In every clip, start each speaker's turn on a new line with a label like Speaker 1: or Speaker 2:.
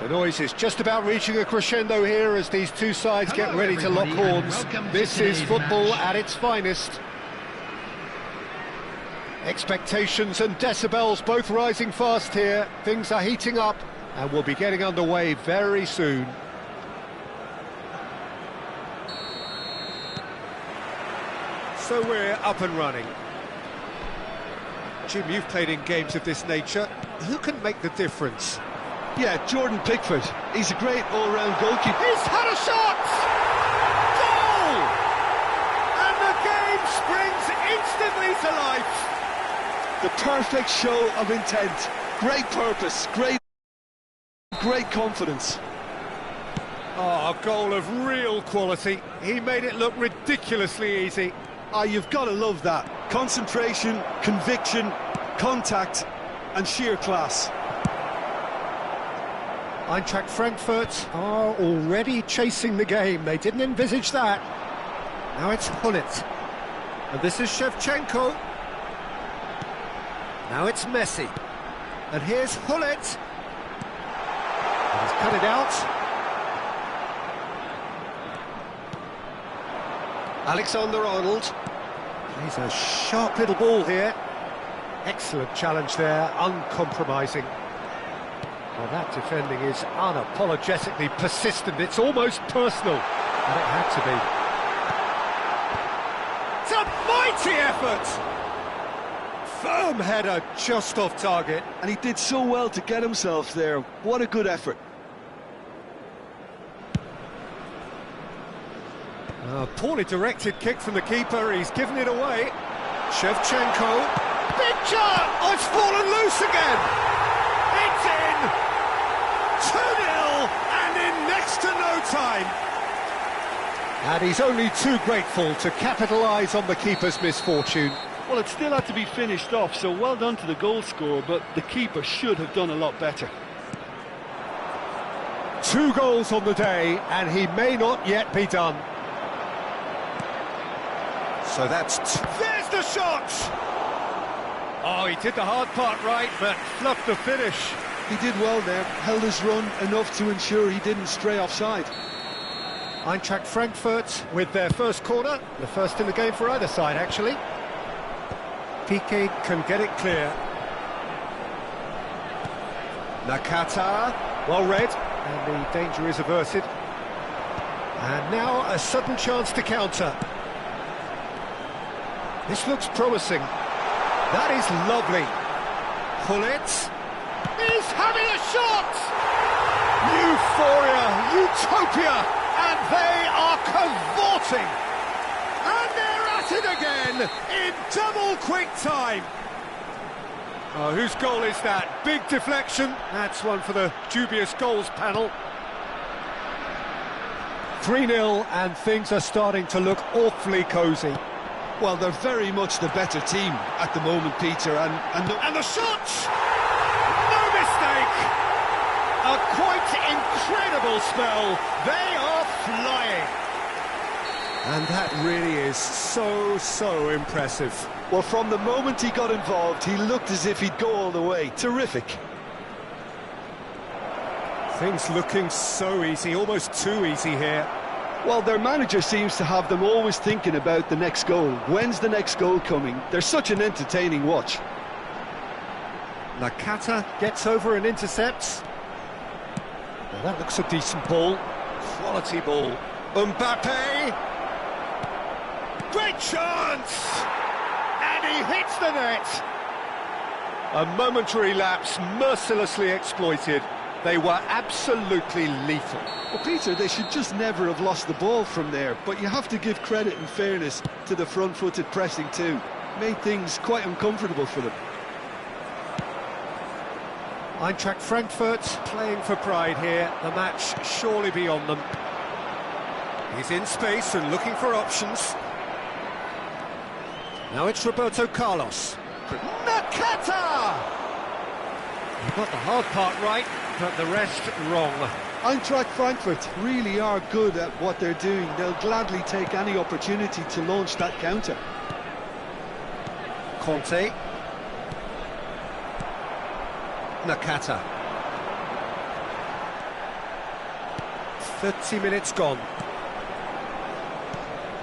Speaker 1: The noise is just about reaching a crescendo here as these two sides get ready to lock horns. This is football at its finest. Expectations and decibels both rising fast here. Things are heating up and we'll be getting underway very soon. So we're up and running. Jim, you've played in games of this nature. Who can make the difference?
Speaker 2: Yeah, Jordan Pickford. He's a great all-round goalkeeper.
Speaker 1: He's had a shot! Goal! And the game springs instantly to life.
Speaker 2: The perfect show of intent. Great purpose, great confidence.
Speaker 1: Oh, a goal of real quality. He made it look ridiculously easy.
Speaker 2: Ah, you've got to love that. Concentration, conviction, contact, and sheer class.
Speaker 1: Eintracht Frankfurt are already chasing the game. They didn't envisage that. Now it's Hullet. And this is Shevchenko. Now it's Messi. And here's Hullet. And he's cut it out. Alexander-Arnold. Plays a sharp little ball here. Excellent challenge there, uncompromising. Well, that defending is unapologetically persistent. It's almost personal, and it had to be. It's a mighty effort! Firm header just off target.
Speaker 2: And he did so well to get himself there. What a good effort.
Speaker 1: A poorly directed kick from the keeper. He's given it away. Shevchenko. Big shot! Oh, it's fallen loose again! It's in! 2-0 and in next to no time. And he's only too grateful to capitalise on the keeper's misfortune.
Speaker 2: Well, it still had to be finished off, so well done to the goal scorer, but the keeper should have done a lot better.
Speaker 1: 2 goals on the day, and he may not yet be done. So that's... There's the shot! Oh, he did the hard part right, but fluffed the finish.
Speaker 2: He did well there, held his run enough to ensure he didn't stray offside.
Speaker 1: Eintracht Frankfurt with their first corner, the first in the game for either side, actually. Piqué can get it clear. Nakata, well read, and the danger is averted. And now a sudden chance to counter. This looks promising. That is lovely. Hullet is having a shot! Euphoria, utopia, and they are cavorting. And they're at it again in double quick time. Oh, whose goal is that? Big deflection. That's one for the dubious goals panel. 3-0 and things are starting to look awfully cosy.
Speaker 2: Well, they're very much the better team at the moment, Peter, and
Speaker 1: the shot! No mistake! A quite incredible spell. They are flying. And that really is so impressive.
Speaker 2: Well, from the moment he got involved, he looked as if he'd go all the way. Terrific.
Speaker 1: Things looking so easy, almost too easy here.
Speaker 2: Well, their manager seems to have them always thinking about the next goal. When's the next goal coming? They're such an entertaining watch.
Speaker 1: Nakata gets over and intercepts. Well, that looks a decent ball. Quality ball. Mbappe! Great chance! And he hits the net! A momentary lapse mercilessly exploited. They were absolutely lethal.
Speaker 2: Well, Peter, they should just never have lost the ball from there, but you have to give credit and fairness to the front-footed pressing too. Made things quite uncomfortable for them.
Speaker 1: Eintracht Frankfurt playing for pride here. The match surely beyond them. He's in space and looking for options. Now it's Roberto Carlos. Nakata! He got the hard part right, but the rest wrong.
Speaker 2: Eintracht Frankfurt really are good at what they're doing. They'll gladly take any opportunity to launch that counter.
Speaker 1: Conte. Nakata. 30 minutes gone.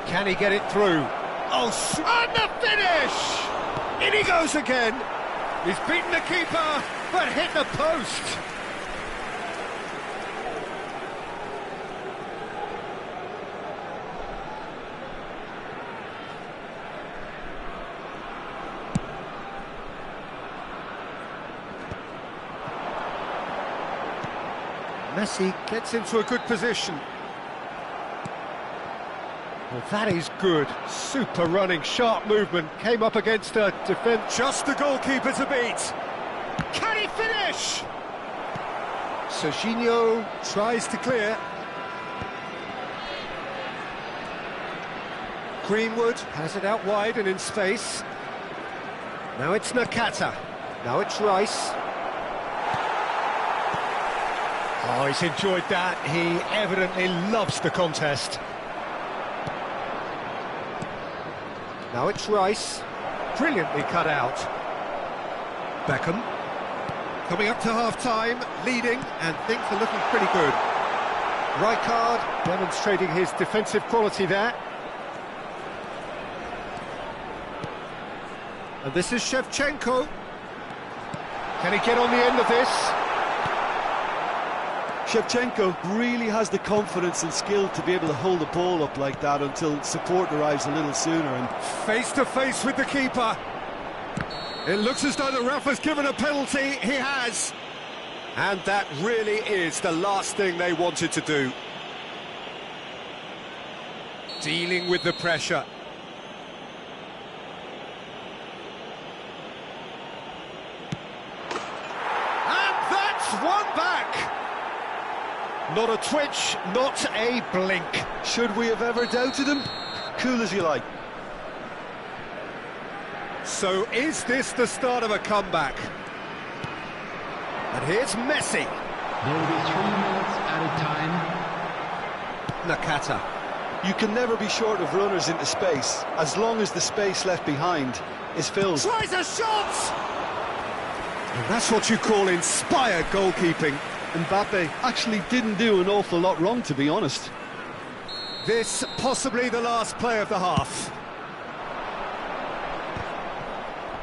Speaker 1: Can he get it through? Oh, and the finish! In he goes again. He's beaten the keeper, but hit the post. Messi gets into a good position. Well, that is good. Super running, sharp movement. Came up against a defence. Just the goalkeeper to beat. Can he finish? Serginho tries to clear. Greenwood has it out wide and in space. Now it's Nakata. Now it's Rice. Oh, he's enjoyed that. He evidently loves the contest. Now it's Rice. Brilliantly cut out. Beckham. Coming up to half-time, leading, and things are looking pretty good. Rijkaard demonstrating his defensive quality there. And this is Shevchenko. Can he get on the end of this?
Speaker 2: Shevchenko really has the confidence and skill to be able to hold the ball up like that until support arrives a little sooner. And
Speaker 1: face to face with the keeper. It looks as though the ref has given a penalty. He has. And that really is the last thing they wanted to do. Dealing with the pressure. And that's one back. Not a twitch, not a blink.
Speaker 2: should we have ever doubted him? Cool as you like.
Speaker 1: So is this the start of a comeback? And here's Messi.
Speaker 3: There will be 3 minutes at a time.
Speaker 1: Nakata.
Speaker 2: You can never be short of runners into space, as long as the space left behind is filled.
Speaker 1: Tries a shot! And that's what you call inspired goalkeeping.
Speaker 2: Mbappe actually didn't do an awful lot wrong, to be honest.
Speaker 1: This possibly the last play of the half.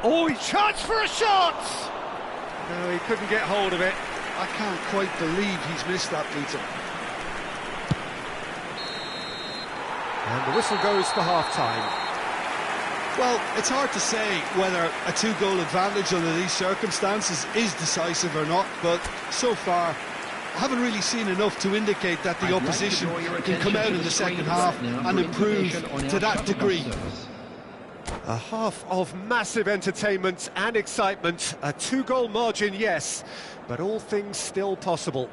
Speaker 1: Oh, he charged for a shot! No, he couldn't get hold of it.
Speaker 2: I can't quite believe he's missed that, Peter.
Speaker 1: And the whistle goes for half-time.
Speaker 2: Well, it's hard to say whether a two-goal advantage under these circumstances is decisive or not, but so far I haven't really seen enough to indicate that the opposition can come out in the second half and improve to that degree.
Speaker 1: A half of massive entertainment and excitement. A two-goal margin, yes, but all things still possible.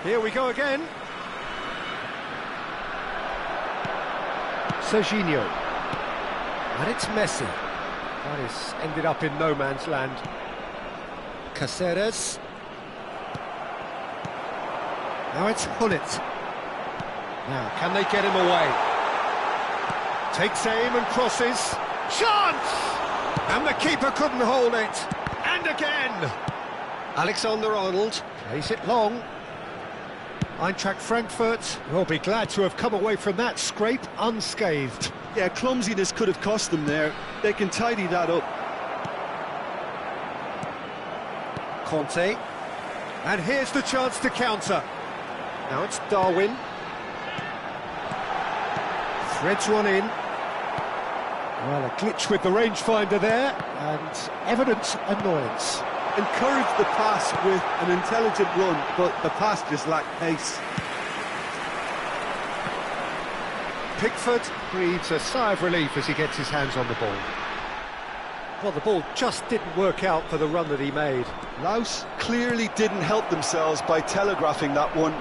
Speaker 1: Here we go again. Serginho. And it's Messi. That is ended up in no man's land. Caceres. Now it's Hullet. Now, can they get him away? Takes aim and crosses. Chance! And the keeper couldn't hold it. And again! Alexander-Arnold plays it long. Eintracht Frankfurt will be glad to have come away from that scrape unscathed.
Speaker 2: Yeah, clumsiness could have cost them there. They can tidy that up.
Speaker 1: Conte. And here's the chance to counter. Now it's Darwin. Threads one in. Well, a glitch with the rangefinder there, and evident annoyance.
Speaker 2: Encouraged the pass with an intelligent run, but the pass just lacked pace.
Speaker 1: Pickford breathes a sigh of relief as he gets his hands on the ball. Well, the ball just didn't work out for the run that he made.
Speaker 2: Laos clearly didn't help themselves by telegraphing that one.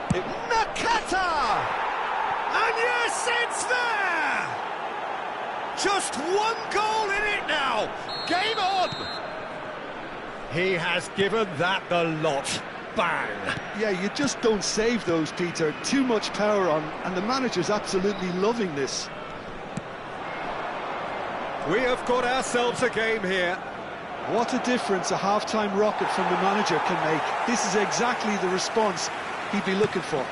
Speaker 1: Nakata! And yes, it's there! Just one goal in it now. Game on! He has given that the lot. Bang!
Speaker 2: Yeah, you just don't save those, Peter. Too much power on, and the manager's absolutely loving this.
Speaker 1: We have got ourselves a game here.
Speaker 2: What a difference a half-time rocket from the manager can make. This is exactly the response he'd be looking for.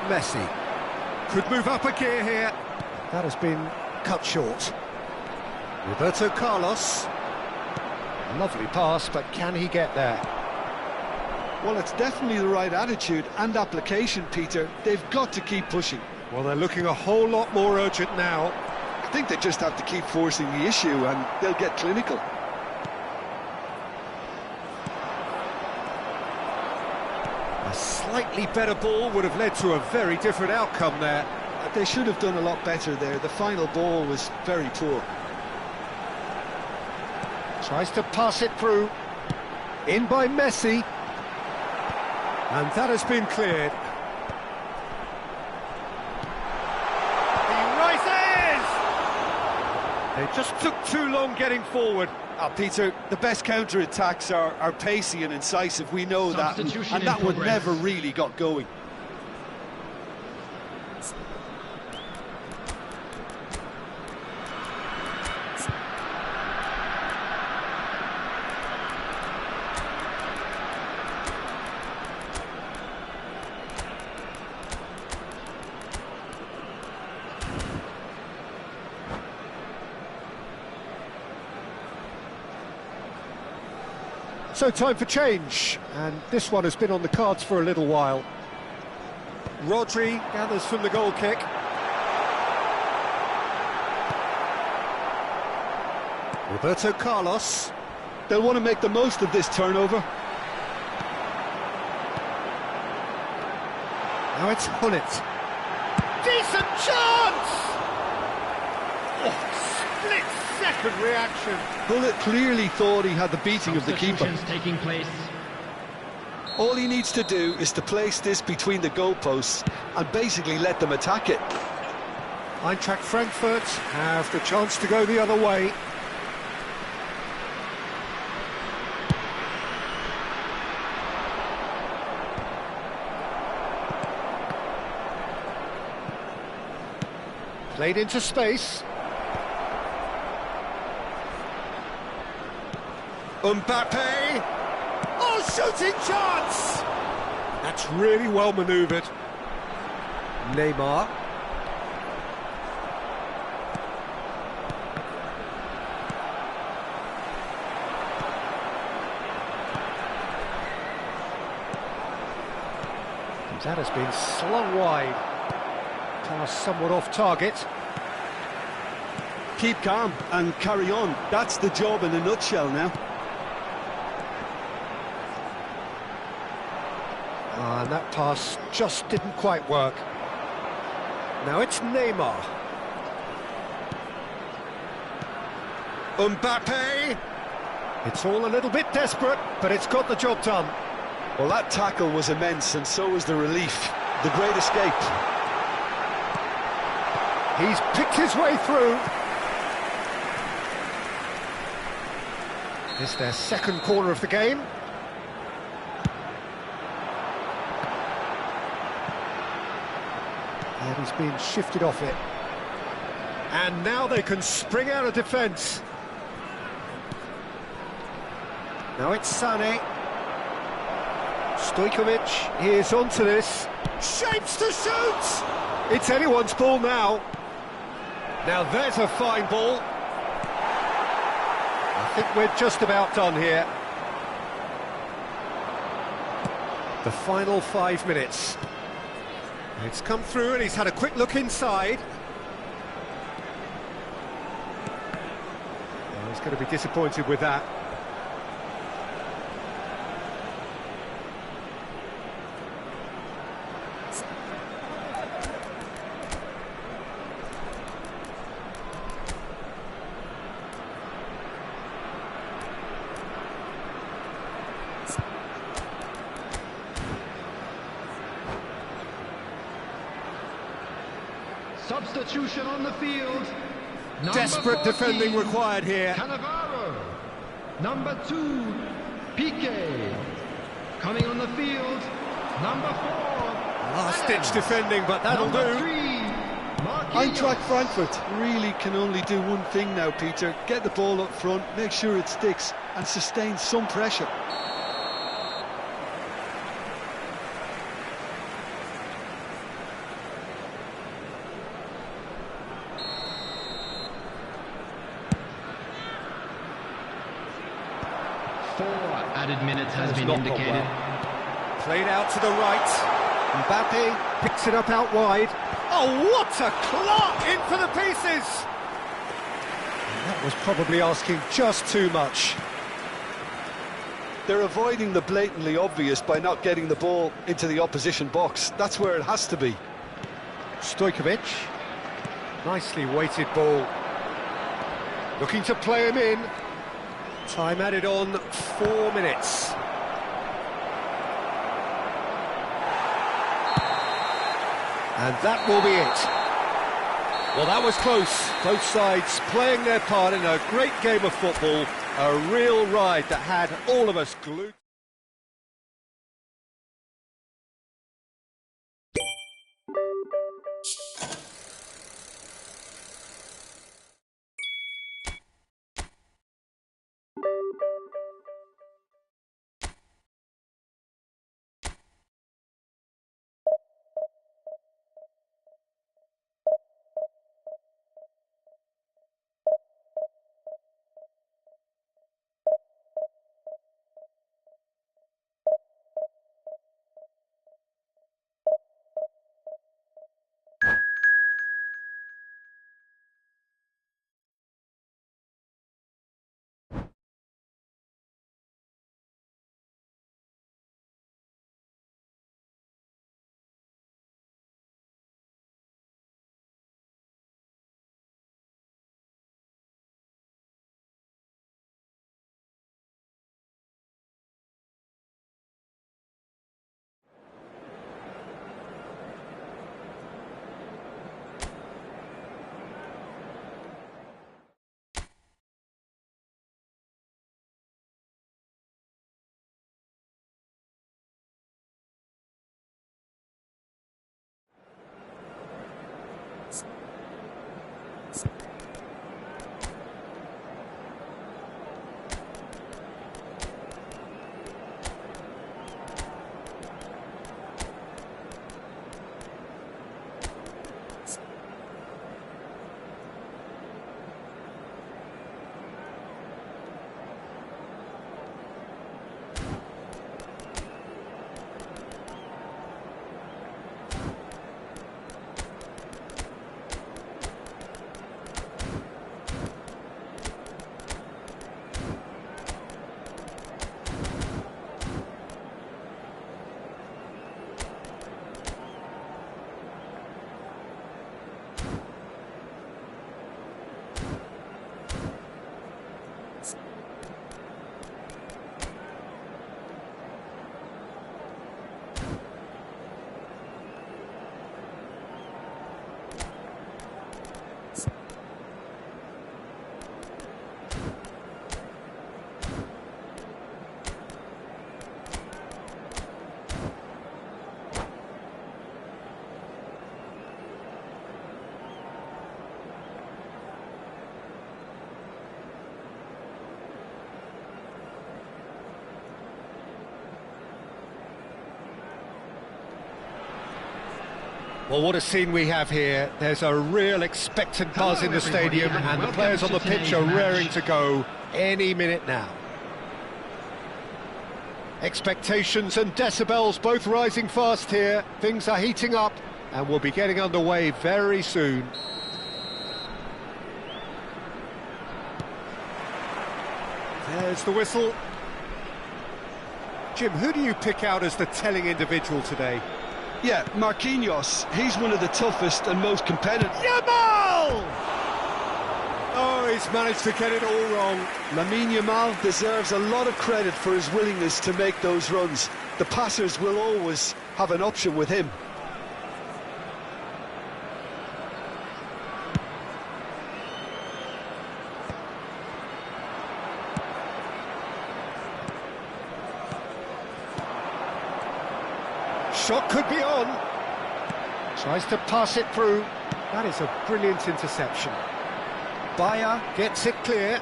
Speaker 1: Messi could move up a gear here. That has been cut short. Roberto Carlos. Lovely pass, but can he get there?
Speaker 2: Well, it's definitely the right attitude and application, Peter. They've got to keep pushing.
Speaker 1: Well, they're looking a whole lot more urgent now.
Speaker 2: I think they just have to keep forcing the issue and they'll get clinical.
Speaker 1: A slightly better ball would have led to a very different outcome there.
Speaker 2: They should have done a lot better there. The final ball was very poor.
Speaker 1: Tries to pass it through. In by Messi. And that has been cleared. He rises! They just took too long getting forward.
Speaker 2: Peter, the best counter-attacks are pacey and incisive, we know that, and that one never really got going.
Speaker 1: So time for change, and this one has been on the cards for a little while. Rodri gathers from the goal kick. Roberto Carlos.
Speaker 2: They'll want to make the most of this turnover.
Speaker 1: Now it's Hullet. Decent chance! Oh, split-second reaction.
Speaker 2: Bullet clearly thought he had the beating of the keeper.
Speaker 3: Taking place.
Speaker 2: All he needs to do is to place this between the goalposts and basically let them attack it.
Speaker 1: Eintracht Frankfurt have the chance to go the other way. Played into space. Mbappe! Oh, shooting chance! That's really well manoeuvred. Neymar. That has been slung wide. Pass somewhat off target.
Speaker 2: Keep calm and carry on. That's the job in a nutshell now.
Speaker 1: And that pass just didn't quite work. Now it's Neymar. Mbappe! It's all a little bit desperate, but it's got the job done.
Speaker 2: Well, that tackle was immense, and so was the relief. The great escape.
Speaker 1: He's picked his way through. It's their second corner of the game. And he's been shifted off it. And now they can spring out of defence. Now it's Sané. Stojkovic is onto this. Shapes to shoot! It's anyone's ball now. Now there's a fine ball. I think we're just about done here. The final 5 minutes. It's come through and he's had a quick look inside. Oh, he's going to be disappointed with that.
Speaker 3: Substitution on the field. Number
Speaker 1: Desperate
Speaker 3: 14,
Speaker 1: defending required here.
Speaker 3: Cannavaro. Number 2, Piqué. Coming on the field, number 4.
Speaker 1: Last-ditch defending, but that'll
Speaker 3: Number
Speaker 1: do.
Speaker 3: 3,
Speaker 2: Eintracht
Speaker 3: Marquinhos.
Speaker 2: Frankfurt really can only do one thing now, Peter. Get the ball up front, make sure it sticks, and sustain some pressure.
Speaker 3: Four added minutes has been
Speaker 1: not gone
Speaker 3: indicated.
Speaker 1: well. Played out to the right. Mbappe picks it up out wide. Oh, what a clock! In for the pieces! And that was probably asking just too much.
Speaker 2: They're avoiding the blatantly obvious by not getting the ball into the opposition box. That's where it has to be.
Speaker 1: Stojkovic. Nicely weighted ball. Looking to play him in. Time added on 4 minutes. And that will be it. Well, that was close. Both sides playing their part in a great game of football. A real ride that had all of us glued. Well, what a scene we have here. There's a real expectant buzz in the stadium, and the players on the pitch are raring to go any minute now. Expectations and decibels both rising fast here. Things are heating up, and we'll be getting underway very soon. There's the whistle. Jim, who do you pick out as the telling individual today?
Speaker 2: Yeah, Marquinhos. He's one of the toughest and most competitive.
Speaker 1: Yamal! Oh, he's managed to get it all wrong.
Speaker 2: Lamine Yamal deserves a lot of credit for his willingness to make those runs. The passers will always have an option with him.
Speaker 1: shot could be on. Tries to pass it through. That is a brilliant interception. Bayer gets it clear.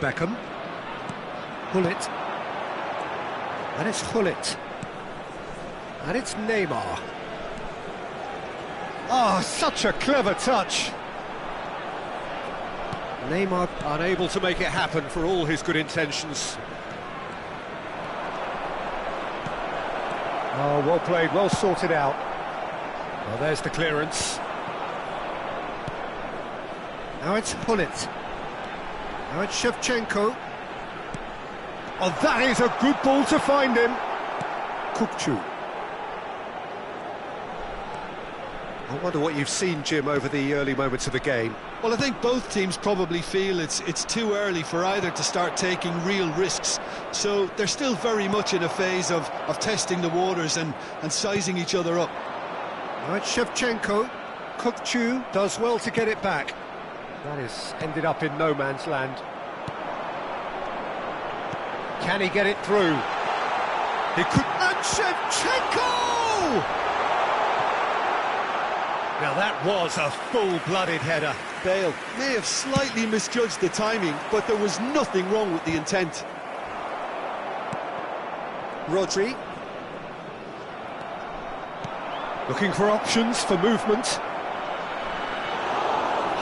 Speaker 1: Beckham. Hullet. And it's Hullet. And it's Neymar. Oh, such a clever touch. Neymar unable to make it happen for all his good intentions. Oh, well played, well sorted out. Well, there's the clearance. Now it's Hullet. Now it's Shevchenko. Oh, that is a good ball to find him. Kukçu. I wonder what you've seen, Jim, over the early moments of the game.
Speaker 2: Well, I think both teams probably feel it's too early for either to start taking real risks. So they're still very much in a phase of testing the waters and sizing each other up.
Speaker 1: Now it's Shevchenko. Kukçu does well to get it back. That has ended up in no man's land. Can he get it through? He could... And Shevchenko! Now that was a full-blooded header.
Speaker 2: Bale may have slightly misjudged the timing, but there was nothing wrong with the intent.
Speaker 1: Rodri. Looking for options for movement.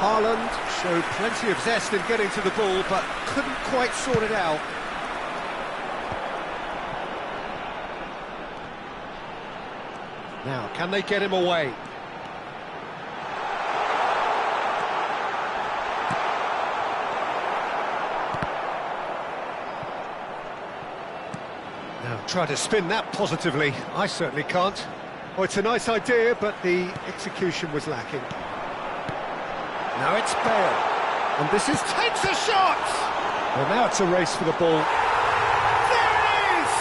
Speaker 1: Haaland showed plenty of zest in getting to the ball, but couldn't quite sort it out. Now, can they get him away? Now, try to spin that positively. I certainly can't. Oh, it's a nice idea, but the execution was lacking. Now it's Bale. And this is... takes a shot! Well, now it's a race for the ball. There it is!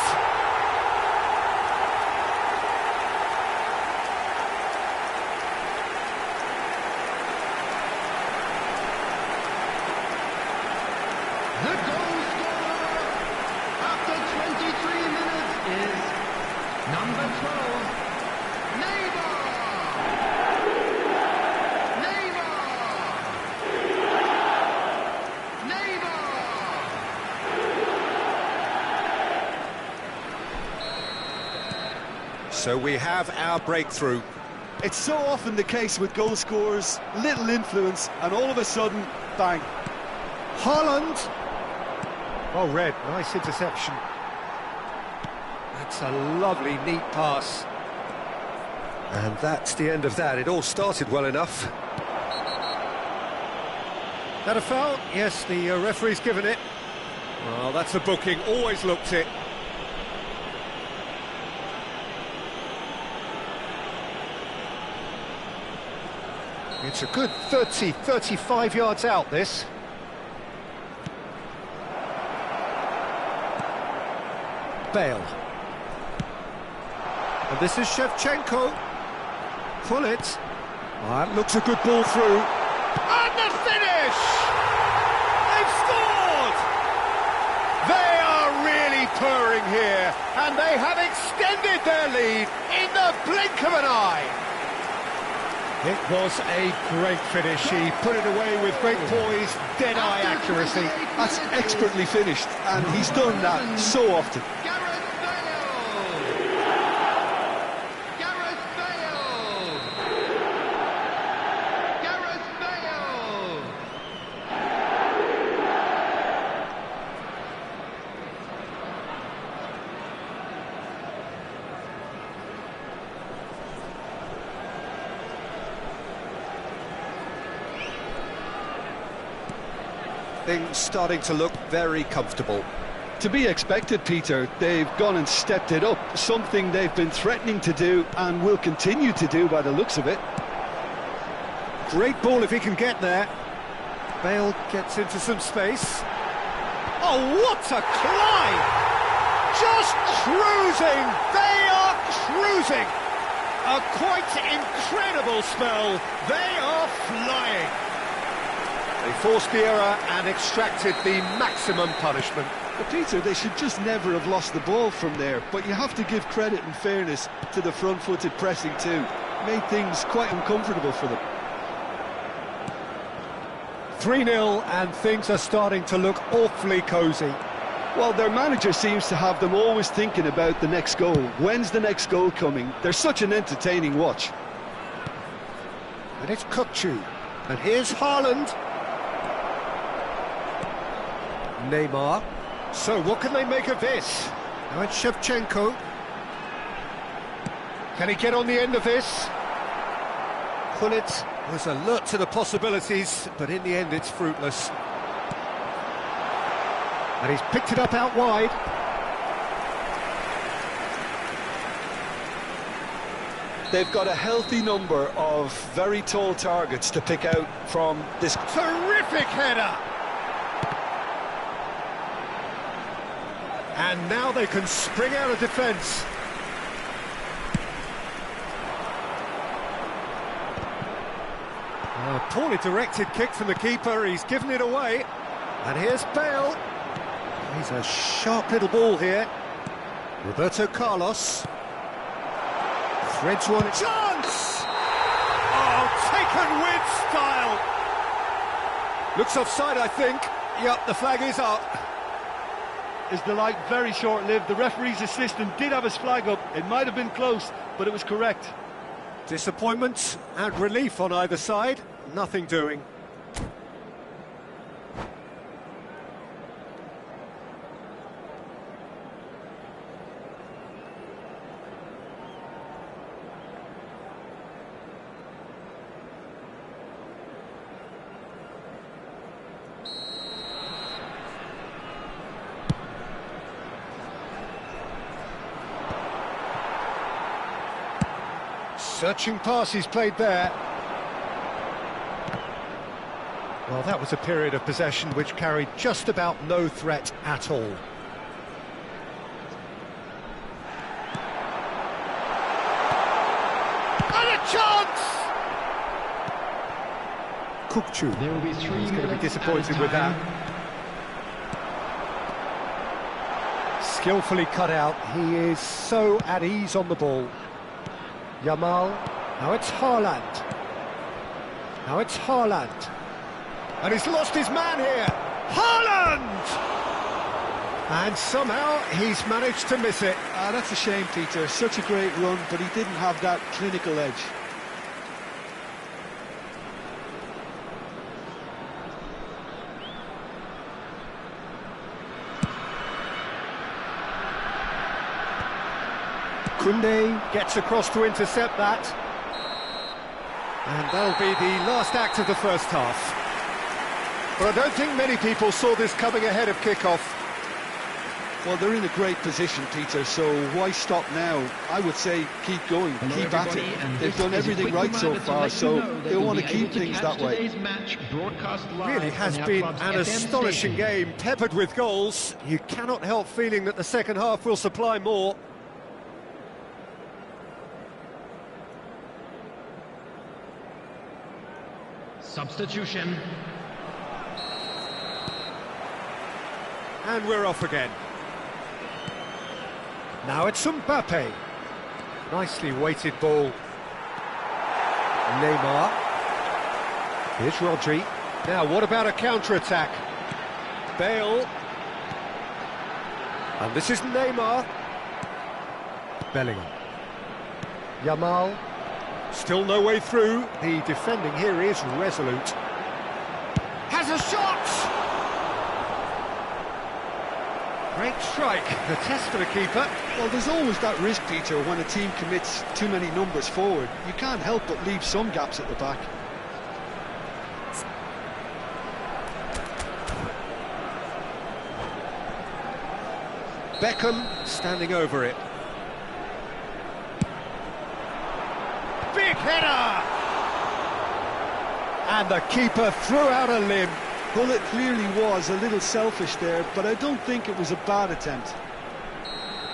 Speaker 3: The goal scorer after 23 minutes is number 12, Neymar!
Speaker 1: So we have our breakthrough.
Speaker 2: It's so often the case with goal scorers, little influence, and all of a sudden, bang.
Speaker 1: Haaland! Well read, nice interception. That's a lovely, neat pass. And that's the end of that. It all started well enough. That a foul? Yes, the referee's given it. Well, that's a booking, always looked it. It's a good 30, 35 yards out, this. Bale. And this is Shevchenko. Pull it. That looks a good ball through. And the finish! They've scored! They are really purring here, and they have extended their lead in the blink of an eye. It was a great finish. He put it away with great poise, dead-eye accuracy.
Speaker 2: That's expertly finished, and he's done that so often.
Speaker 3: Gareth Bale! Gareth Bale! Gareth Bale!
Speaker 1: Things starting to look very comfortable.
Speaker 2: To be expected, Peter. They've gone and stepped it up, something they've been threatening to do and will continue to do by the looks of it.
Speaker 1: Great ball if he can get there. Bale gets into some space. Oh, what a climb! Just cruising! They are cruising! A quite incredible spell. They are flying. They forced the error and extracted the maximum punishment.
Speaker 2: But Peter, they should just never have lost the ball from there, but you have to give credit and fairness to the front-footed pressing too. Made things quite uncomfortable for them.
Speaker 1: 3-0 and things are starting to look awfully cosy.
Speaker 2: Well, their manager seems to have them always thinking about the next goal. When's the next goal coming? They're such an entertaining watch.
Speaker 1: And it's Kukçu. And here's Haaland. Neymar. So what can they make of this? Now it's Shevchenko. Can he get on the end of this? Gullit was alert to the possibilities, but in the end it's fruitless. And he's picked it up out wide.
Speaker 2: They've got a healthy number of very tall targets to pick out from this.
Speaker 1: Terrific header! And now they can spring out of defence. A poorly directed kick from the keeper, he's given it away. And here's Bale. He's a sharp little ball here. Roberto Carlos. Threads one. Chance! Oh, taken with style. Looks offside, I think. Yep, the flag is up.
Speaker 2: Is the light very short-lived? The referee's assistant did have his flag up. It might have been close, but it was correct.
Speaker 1: Disappointment and relief on either side. Nothing doing. Searching pass he's played there. Well, that was a period of possession which carried just about no threat at all. And a chance! Kukçu.
Speaker 3: There will be 3
Speaker 1: He's going to be
Speaker 3: minutes
Speaker 1: disappointed
Speaker 3: added
Speaker 1: with that. Skillfully cut out. He is so at ease on the ball. Yamal. Now it's Haaland. Now it's Haaland. And he's lost his man here. Haaland! And somehow he's managed to miss it.
Speaker 2: That's a shame, Peter. Such a great run, but he didn't have that clinical edge.
Speaker 1: Koundé gets across to intercept that. And that'll be the last act of the first half. But I don't think many people saw this coming ahead of kick-off.
Speaker 2: Well, they're in a great position, Peter, so why stop now? I would say keep going, keep at it. They've done everything right so far, so they'll want to keep things that way.
Speaker 1: Really has been an astonishing game, peppered with goals. You cannot help feeling that the second half will supply more.
Speaker 3: Substitution.
Speaker 1: And we're off again. Now it's Mbappe. Nicely weighted ball. Neymar. Here's Rodri. Now what about a counter-attack? Bale. And this is Neymar. Bellingham. Yamal. Still no way through. The defending here is resolute. Has a shot! Great strike. The test for the keeper.
Speaker 2: Well, there's always that risk, Peter, when a team commits too many numbers forward. You can't help but leave some gaps at the back.
Speaker 1: Beckham standing over it. Big header! And the keeper threw out a limb.
Speaker 2: Well, it clearly was a little selfish there, but I don't think it was a bad attempt.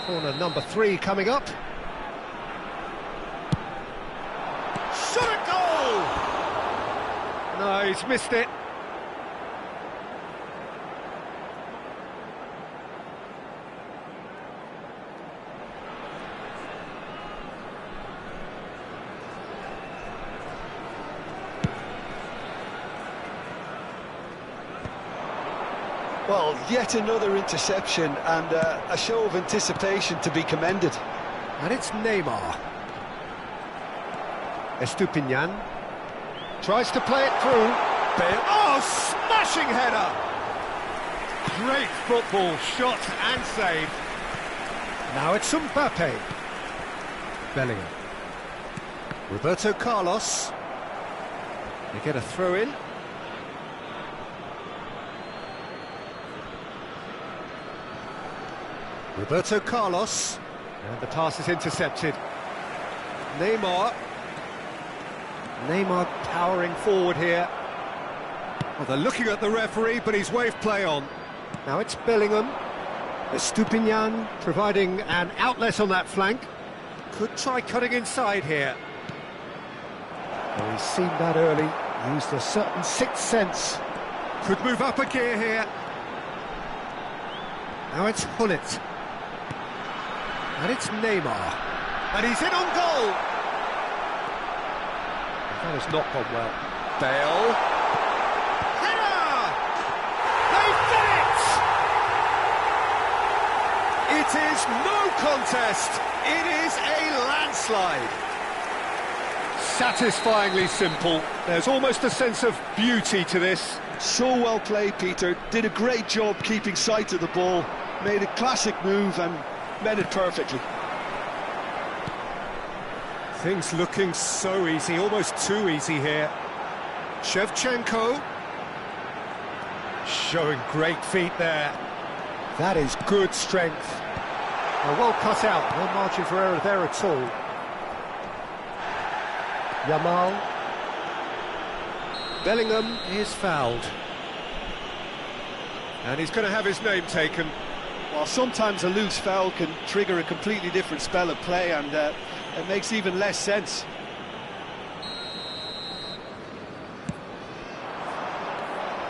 Speaker 1: Corner number 3 coming up. Shot at goal! No, he's missed it.
Speaker 2: Well, yet another interception and a show of anticipation to be commended.
Speaker 1: And it's Neymar. Estupinian tries to play it through. Bale. Oh, smashing header! Great football, shot and save. Now it's Mbappe. Bellingham. Roberto Carlos. They get a throw in. Roberto Carlos. And the pass is intercepted. Neymar. Neymar powering forward here. Well, they're looking at the referee, but he's waved play on. Now it's Bellingham. Estupinian providing an outlet on that flank. Could try cutting inside here. Well, he's seen that early. Used a certain sixth sense. Could move up a gear here. Now it's Hullet. And it's Neymar. And he's in on goal. That has not gone well. Bale. Header! They did it! It is no contest. It is a landslide. Satisfyingly simple. There's almost a sense of beauty to this.
Speaker 2: So well played, Peter. Did a great job keeping sight of the ball. Made a classic move and met it perfectly.
Speaker 1: Things looking so easy, almost too easy here. Shevchenko. Showing great feet there. That is good strength. Well cut out, no margin for error there at all. Yamal. Bellingham is fouled. And he's going to have his name taken.
Speaker 2: Well, sometimes a loose foul can trigger a completely different spell of play, and it makes even less sense.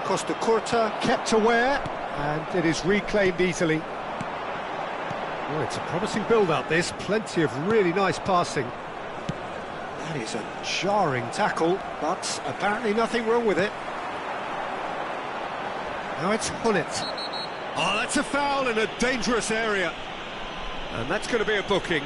Speaker 1: Costa Curta kept aware, and it is reclaimed easily. Oh, it's a promising build-up, this. Plenty of really nice passing. That is a jarring tackle, but apparently nothing wrong with it. Now it's Hullet. Oh, that's a foul in a dangerous area. And that's going to be a booking.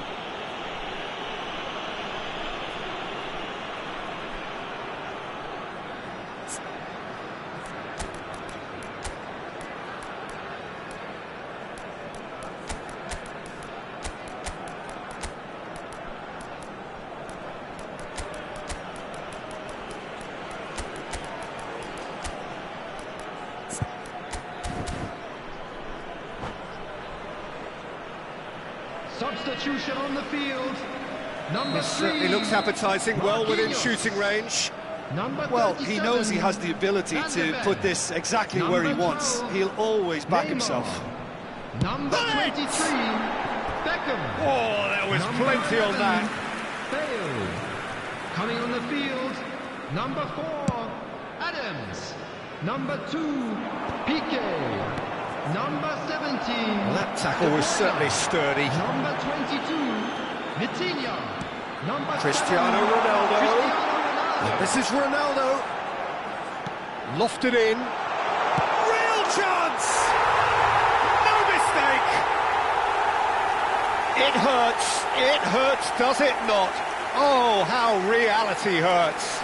Speaker 3: Substitution on the field. Number
Speaker 1: This
Speaker 3: 3.
Speaker 1: certainly looks appetising, well within shooting range.
Speaker 2: Well, he knows he has the ability to put this exactly where he wants. He'll always back himself.
Speaker 3: Number 23, Beckham.
Speaker 1: Oh, there was plenty on that.
Speaker 3: Bale. Coming on the field, number 4, Adams. Number 2, Piqué. Number 17.
Speaker 1: Well, that tackle was certainly sturdy.
Speaker 3: Number 22, Vitinha. Number
Speaker 1: Cristiano
Speaker 3: 7,
Speaker 1: Ronaldo.
Speaker 3: Cristiano Ronaldo.
Speaker 1: This is Ronaldo. Lofted in. Real chance! No mistake! It hurts, does it not? Oh, how reality hurts.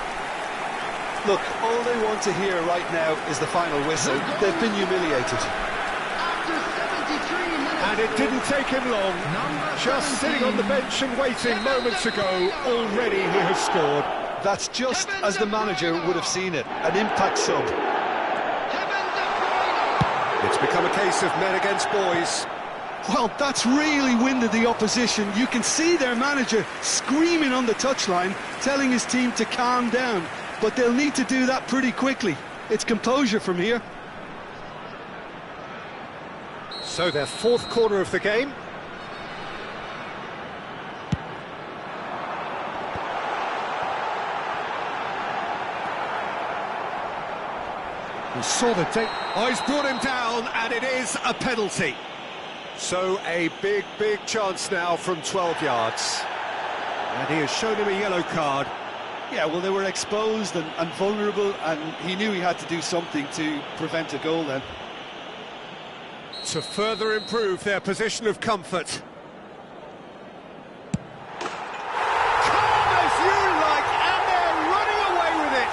Speaker 2: Look, all they want to hear right now is the final whistle. They've been humiliated.
Speaker 3: After 73 minutes.
Speaker 1: And it didn't take him long. Just sitting on the bench and waiting moments ago, already he has scored.
Speaker 2: That's just as the manager would have seen it, an impact sub.
Speaker 1: It's become a case of men against boys.
Speaker 2: Well, that's really winded the opposition. You can see their manager screaming on the touchline, telling his team to calm down. But they'll need to do that pretty quickly. It's composure from here.
Speaker 1: So their fourth quarter of the game. He saw the tape. Oh, he's brought him down, and it is a penalty. So a big chance now from 12 yards. And he has shown him a yellow card.
Speaker 2: Yeah, well, they were exposed and vulnerable, and he knew he had to do something to prevent a goal then.
Speaker 1: to further improve their position of comfort. Calm as you like, and they're running away with it.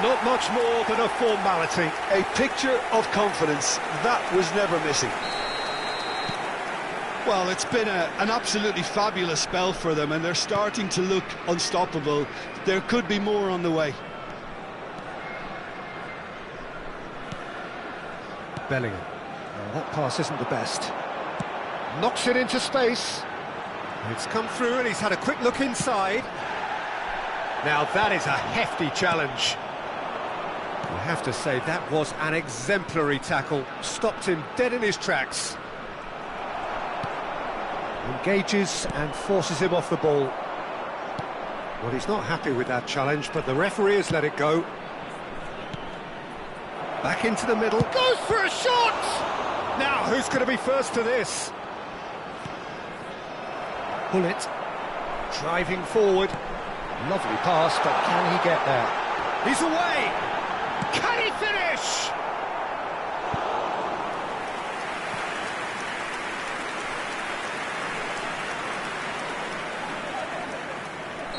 Speaker 1: Not much more than a formality.
Speaker 2: A picture of confidence. That was never missing. Well, it's been an absolutely fabulous spell for them, and they're starting to look unstoppable. There could be more on the way.
Speaker 1: Bellingham. Well, that pass isn't the best. Knocks it into space. It's come through and he's had a quick look inside. Now that is a hefty challenge. I have to say that was an exemplary tackle. Stopped him dead in his tracks. Engages and forces him off the ball. Well, he's not happy with that challenge, but the referee has let it go. Back into the middle, goes for a shot! Now, who's going to be first to this? Bullet, driving forward. Lovely pass, but can he get there? He's away! Can he finish?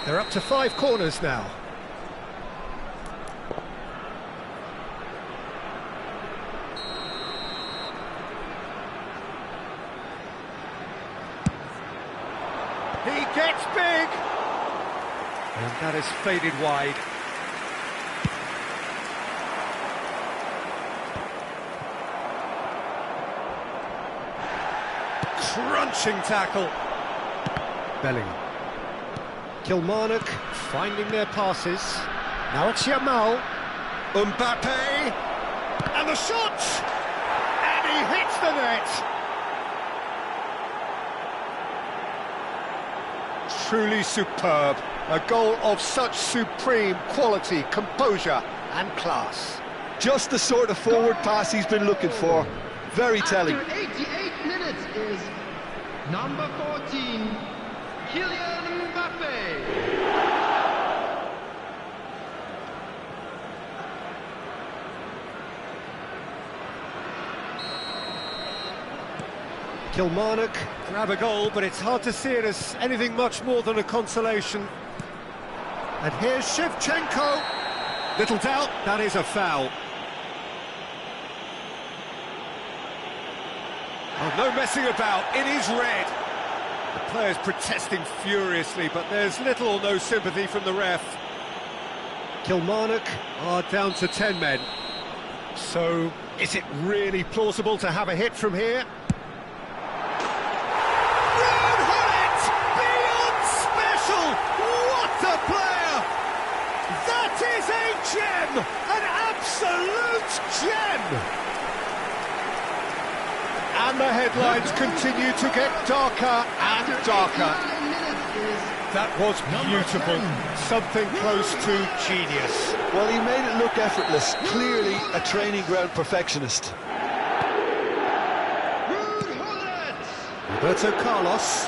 Speaker 1: They're up to 5 corners now. He gets big! And that is faded wide. Crunching tackle. Bellingham. Kilmarnock finding their passes. Now it's Yamal. Mbappe. And the shot! And he hits the net! Truly superb. A goal of such supreme quality, composure and class.
Speaker 2: Just the sort of forward pass he's been looking for. Very telling.
Speaker 3: After 88 minutes is number 14, Kylian Mbappe.
Speaker 1: Kilmarnock grab a goal, but it's hard to see it as anything much more than a consolation. And here's Shevchenko. Little doubt, that is a foul. Oh, no messing about, it is red. The players protesting furiously, but there's little or no sympathy from the ref. Kilmarnock are down to 10 men. So, is it really plausible to have a hit from here? Beyond special! What a player! That is a gem! An absolute gem! And the headlines continue to get darker and darker. That was beautiful, something close to genius.
Speaker 2: Well, he made it look effortless, clearly a training ground perfectionist.
Speaker 1: Roberto Carlos.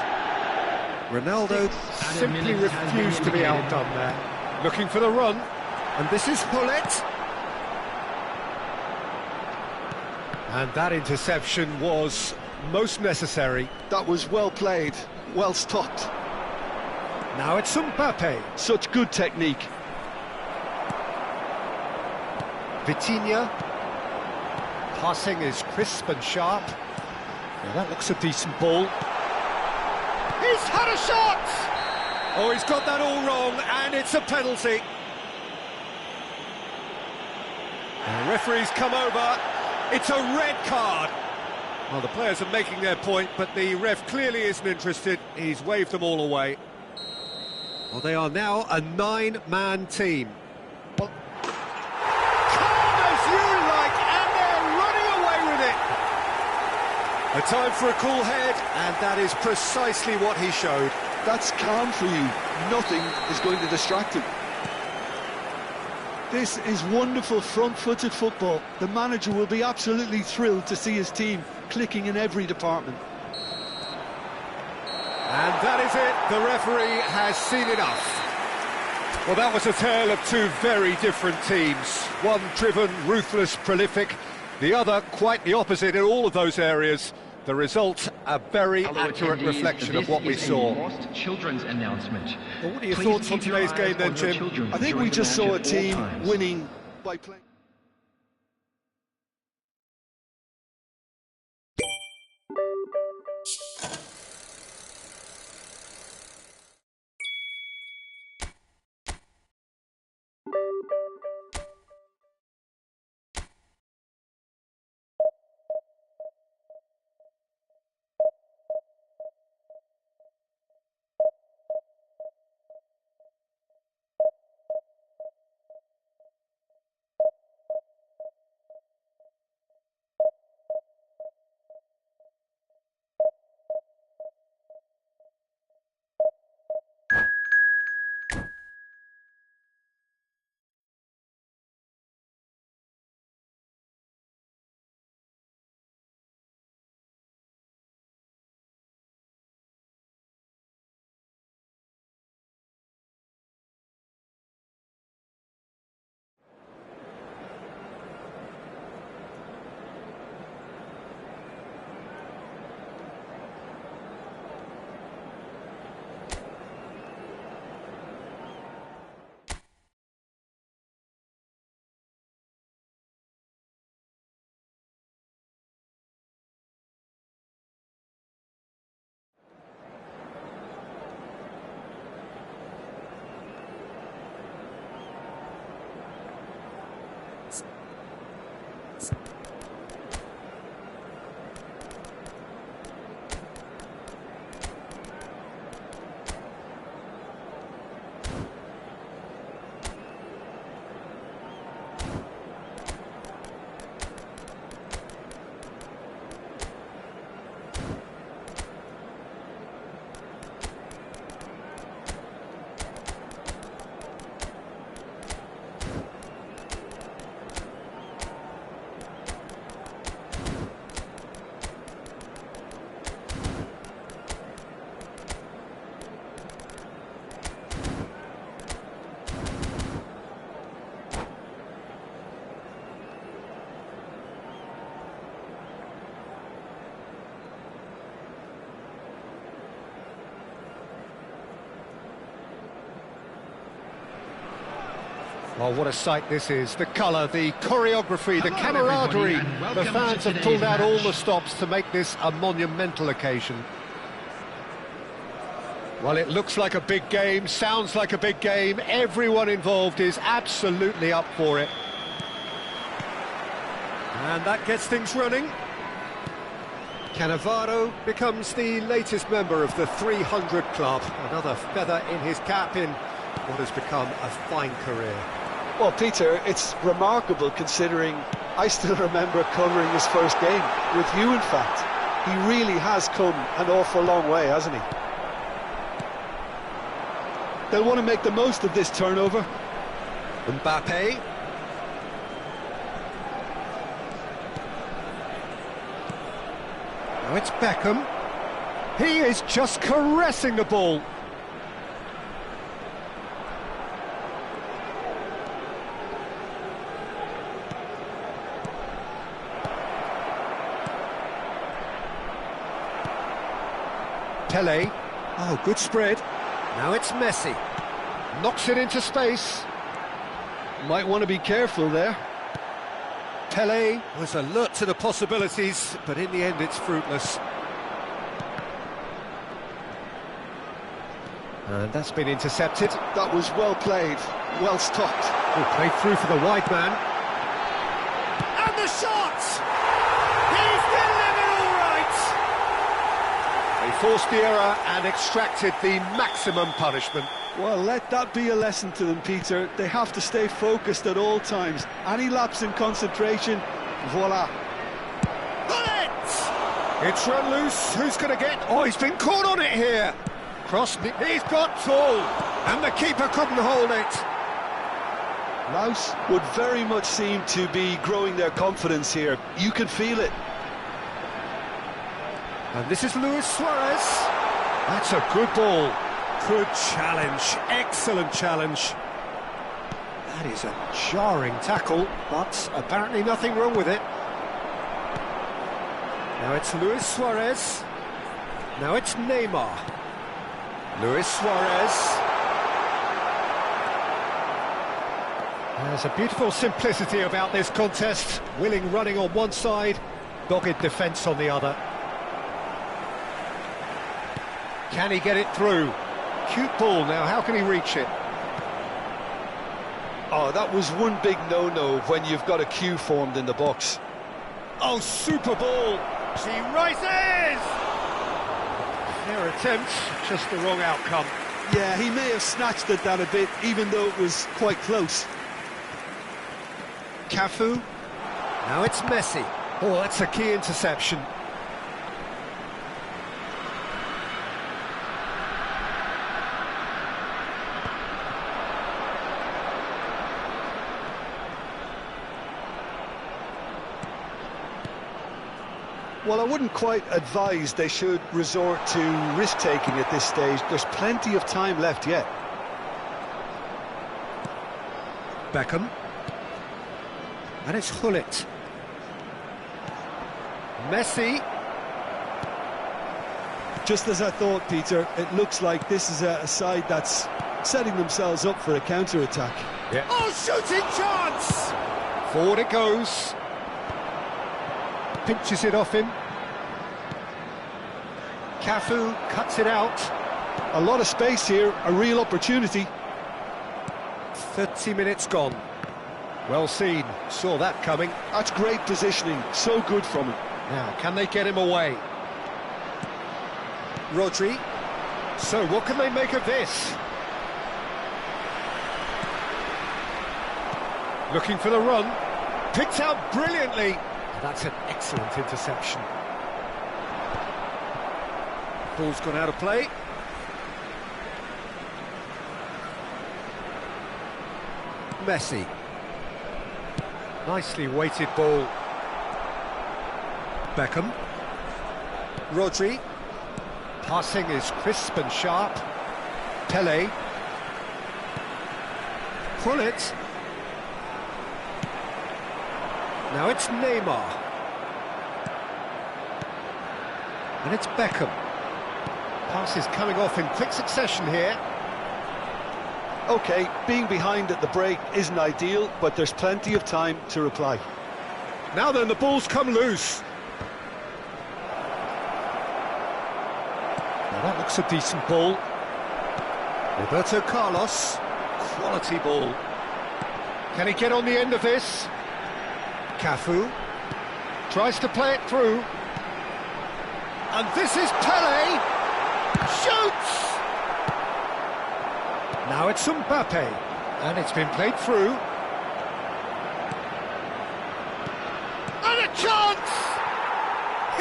Speaker 1: Ronaldo simply refused to be outdone there. Looking for the run, and this is Hullet. And that interception was most necessary.
Speaker 2: That was well played, well stopped.
Speaker 1: Now it's Mbappe.
Speaker 2: Such good technique.
Speaker 1: Vitinha. Passing is crisp and sharp. Now that looks a decent ball. He's had a shot! Oh, he's got that all wrong, and it's a penalty. And the referee's come over. It's a red card. Well, the players are making their point, but the ref clearly isn't interested. He's waved them all away. Well, they are now a 9-man team. Well, calm as you like, and they're running away with it. A time for a cool head, and that is precisely what he showed.
Speaker 2: That's calm for you. Nothing is going to distract him. This is wonderful front-footed football. The manager will be absolutely thrilled to see his team clicking in every department.
Speaker 1: And that is it. The referee has seen enough. Well, that was a tale of two very different teams. One driven, ruthless, prolific. The other, quite the opposite in all of those areas. The result, a very accurate reflection of what we saw.
Speaker 3: Children's announcement.
Speaker 1: Well, what are your thoughts on today's game then, Jim?
Speaker 2: I think we just saw a team winning by playing.
Speaker 1: Oh, what a sight this is. The colour, the choreography, the camaraderie. The fans have pulled out all the stops to make this a monumental occasion. Well, it looks like a big game, sounds like a big game. Everyone involved is absolutely up for it. And that gets things running. Cannavaro becomes the latest member of the 300 club. Another feather in his cap in what has become a fine career.
Speaker 2: Well, Peter, it's remarkable considering I still remember covering his first game, with you in fact. He really has come an awful long way, hasn't he? They'll want to make the most of this turnover.
Speaker 1: Mbappe. Now it's Beckham. He is just caressing the ball. Pele. Oh, good spread. Now it's Messi. Knocks it into space.
Speaker 2: Might want to be careful there.
Speaker 1: Pele was alert to the possibilities, but in the end it's fruitless. And that's been intercepted.
Speaker 2: That was well played, well stopped.
Speaker 1: Oh, played through for the wide man. And the shot! He's delivered all right! They forced the error and extracted the maximum punishment.
Speaker 2: Well, let that be a lesson to them, Peter. They have to stay focused at all times. Any lapse in concentration, voila.
Speaker 1: Bullet! It's run loose. Who's going to get... Oh, he's been caught on it here. Cross, he's got full, and the keeper couldn't hold it.
Speaker 2: Laos would very much seem to be growing their confidence here. You can feel it.
Speaker 1: And this is Luis Suarez. That's a good ball. Good challenge, excellent challenge. That is a jarring tackle, but apparently nothing wrong with it. Now it's Luis Suarez. Now it's Neymar. Luis Suarez. There's a beautiful simplicity about this contest. Willing running on one side, dogged defence on the other. Can he get it through? Cute ball now, how can he reach it?
Speaker 2: Oh, that was one big no-no when you've got a queue formed in the box.
Speaker 1: Oh, super ball! She rises! Their attempt, just the wrong outcome.
Speaker 2: Yeah, he may have snatched at that a bit, even though it was quite close.
Speaker 1: Cafu. Now it's Messi. Oh, that's a key interception.
Speaker 2: Well, I wouldn't quite advise they should resort to risk-taking at this stage. There's plenty of time left yet.
Speaker 1: Beckham. And it's Hullet. Messi.
Speaker 2: Just as I thought, Peter, it looks like this is a side that's setting themselves up for a counter-attack.
Speaker 1: Yeah. Oh, shooting chance! Forward it goes. Pinches it off him. Cafu cuts it out.
Speaker 2: A lot of space here, a real opportunity.
Speaker 1: 30 minutes gone. Well seen, saw that coming.
Speaker 2: That's great positioning, so good from him.
Speaker 1: Now, can they get him away? Rodri. So, what can they make of this? Looking for the run. Picked out brilliantly. That's an excellent interception. Ball's gone out of play. Messi. Nicely weighted ball. Beckham. Rodri. Passing is crisp and sharp. Pele. Hullet. Now it's Neymar. And it's Beckham. Passes coming off in quick succession here.
Speaker 2: OK, being behind at the break isn't ideal, but there's plenty of time to reply.
Speaker 1: Now then, the ball's come loose. Now that looks a decent ball. Roberto Carlos. Quality ball. Can he get on the end of this? Cafu tries to play it through, and this is Pele. Shoots. Now it's Mbappe, and it's been played through, and a chance.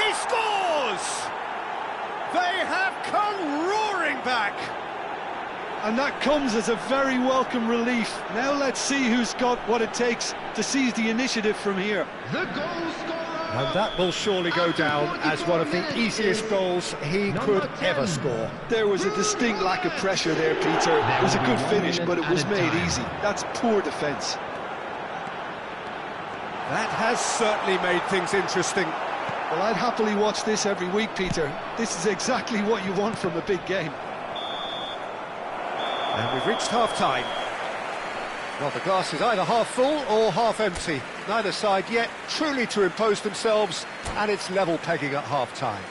Speaker 1: He scores. They have come roaring back.
Speaker 2: And that comes as a very welcome relief. Now let's see who's got what it takes to seize the initiative from here.
Speaker 3: The goal scorer!
Speaker 1: And that will surely go down as one of the easiest goals he could ever score.
Speaker 2: There was a distinct lack of pressure there, Peter. It was a good finish, but it was made easy. That's poor defence.
Speaker 1: That has certainly made things interesting.
Speaker 2: Well, I'd happily watch this every week, Peter. This is exactly what you want from a big game.
Speaker 1: And we've reached half-time. Well, the glass is either half full or half empty. Neither side yet truly to impose themselves, and it's level pegging at half-time.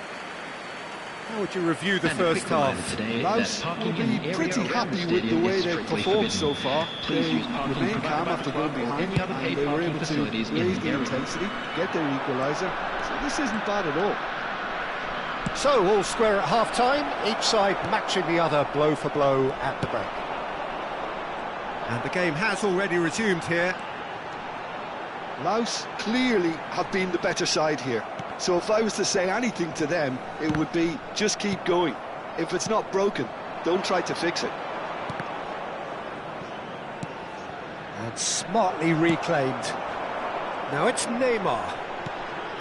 Speaker 1: How would you review the first half?
Speaker 2: Laos will be pretty happy with the way they've performed so far. They remain calm after going behind, and they were able to raise the intensity, get their equaliser. So this isn't bad at all.
Speaker 1: So, all square at half-time, each side matching the other blow for blow at the break. And the game has already resumed here.
Speaker 2: Laos clearly have been the better side here. So if I was to say anything to them, it would be just keep going. If it's not broken, don't try to fix it.
Speaker 1: And smartly reclaimed. Now it's Neymar.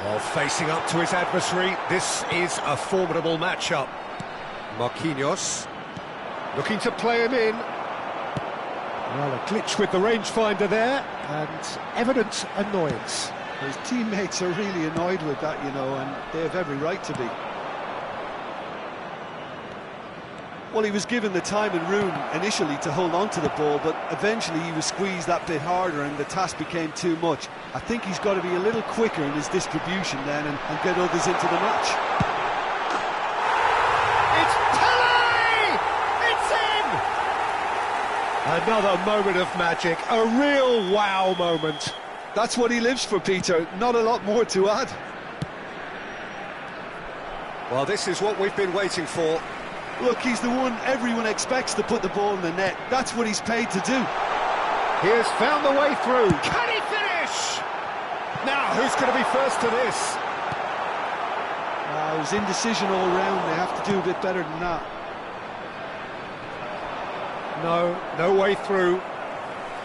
Speaker 1: While facing up to his adversary, this is a formidable matchup. Marquinhos looking to play him in. Well, a glitch with the rangefinder there, and evident annoyance.
Speaker 2: His teammates are really annoyed with that, you know, and they have every right to be. Well, he was given the time and room initially to hold on to the ball, but eventually he was squeezed that bit harder and the task became too much. I think he's got to be a little quicker in his distribution then and get others into the match.
Speaker 1: It's Pele! It's in! Another moment of magic, a real wow moment.
Speaker 2: That's what he lives for, Peter. Not a lot more to add.
Speaker 1: Well, this is what we've been waiting for.
Speaker 2: Look, he's the one everyone expects to put the ball in the net. That's what he's paid to do.
Speaker 1: He has found the way through. Can he finish? Now, who's going to be first to this?
Speaker 2: It was indecision all round. They have to do a bit better than that.
Speaker 1: No way through.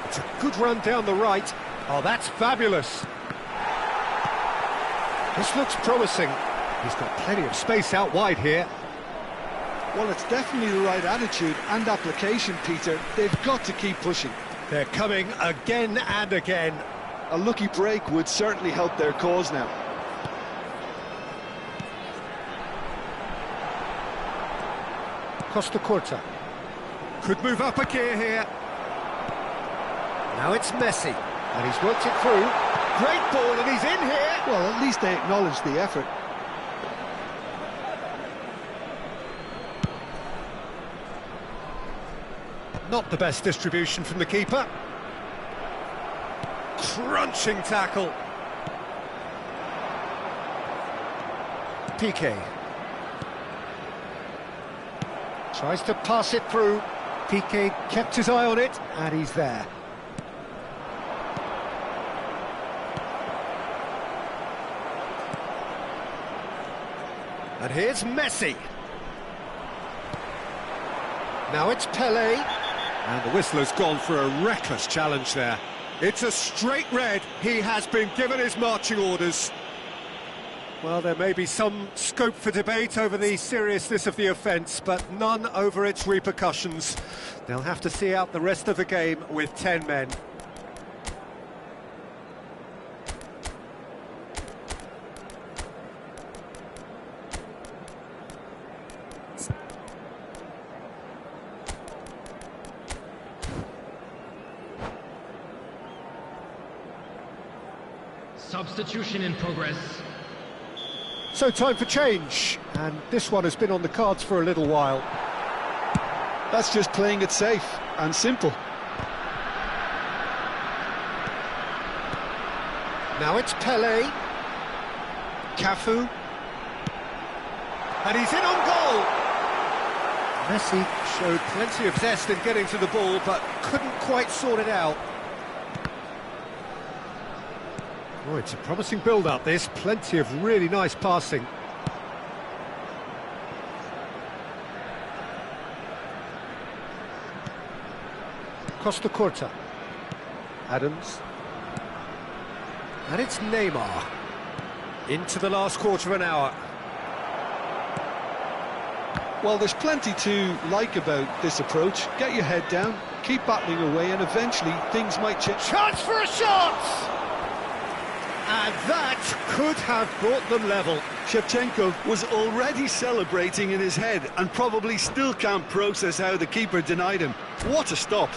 Speaker 1: It's a good run down the right. Oh, that's fabulous. This looks promising. He's got plenty of space out wide here.
Speaker 2: Well, it's definitely the right attitude and application, Peter. They've got to keep pushing.
Speaker 1: They're coming again and again.
Speaker 2: A lucky break would certainly help their cause now.
Speaker 1: Costa Curta. Could move up a gear here. Now it's Messi. And he's worked it through. Great ball, and he's in here.
Speaker 2: Well, at least they acknowledge the effort.
Speaker 1: Not the best distribution from the keeper. Crunching tackle. Piqué. Tries to pass it through. Piqué kept his eye on it, and he's there. And here's Messi. Now it's Pele. And the whistler's gone for a reckless challenge there. It's a straight red. He has been given his marching orders. Well, there may be some scope for debate over the seriousness of the offence, but none over its repercussions. They'll have to see out the rest of the game with 10 men.
Speaker 3: Substitution in progress.
Speaker 1: So time for change, and this one has been on the cards for a little while.
Speaker 2: That's just playing it safe and simple.
Speaker 1: Now it's Pele. Cafu. And he's in on goal. Messi showed plenty of zest in getting to the ball, but couldn't quite sort it out. Oh, it's a promising build-up, this. Plenty of really nice passing. Costa Curta. Adams. And it's Neymar. Into the last quarter of an hour.
Speaker 2: Well, there's plenty to like about this approach. Get your head down, keep battling away, and eventually things might change.
Speaker 1: Chance for a shot! And that could have brought them level.
Speaker 2: Shevchenko was already celebrating in his head and probably still can't process how the keeper denied him. What a stop!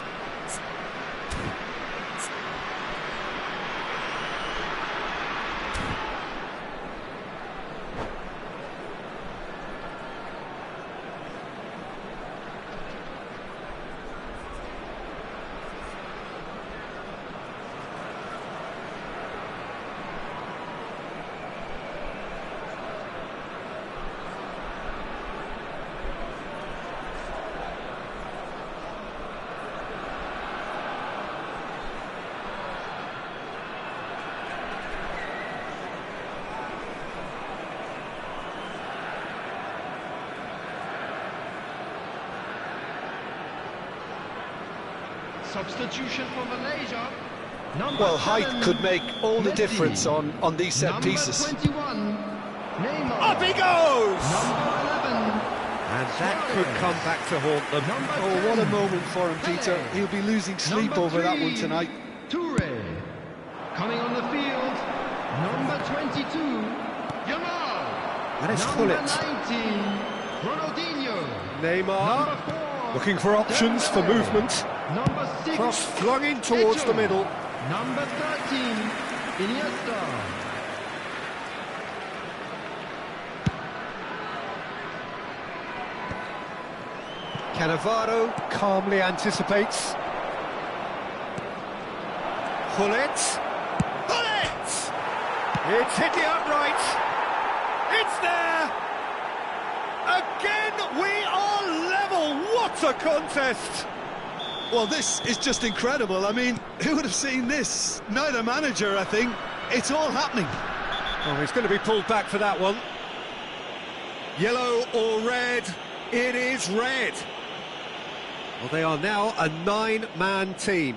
Speaker 3: Substitution for Malaysia.
Speaker 2: Well, height could make all the difference on these set pieces.
Speaker 3: 21, Neymar.
Speaker 1: Up he goes!
Speaker 3: Number 11.
Speaker 1: And that could come back to haunt them.
Speaker 2: Oh, what a moment for him, Peter. He'll be losing sleep over that one tonight.
Speaker 3: Toure. Coming on the field, Number 22, Yamal.
Speaker 1: And it's
Speaker 3: Number
Speaker 1: Hullet.
Speaker 3: 19, Ronaldinho.
Speaker 1: Neymar
Speaker 3: Number 4,
Speaker 1: looking for options for
Speaker 3: Dembele.
Speaker 1: movement.
Speaker 3: Number 6,
Speaker 1: Cross flung in towards the
Speaker 3: Eto.
Speaker 1: middle.
Speaker 3: Number 13, Iniesta.
Speaker 1: Cannavaro calmly anticipates. Hullet. Hullet! It's hit the upright. It's there. Again, we are level. What a contest!
Speaker 2: Well, this is just incredible. I mean, who would have seen this? Neither manager, I think. It's all happening.
Speaker 1: Oh, he's going to be pulled back for that one. Yellow or red? It is red. Well, they are now a 9-man team.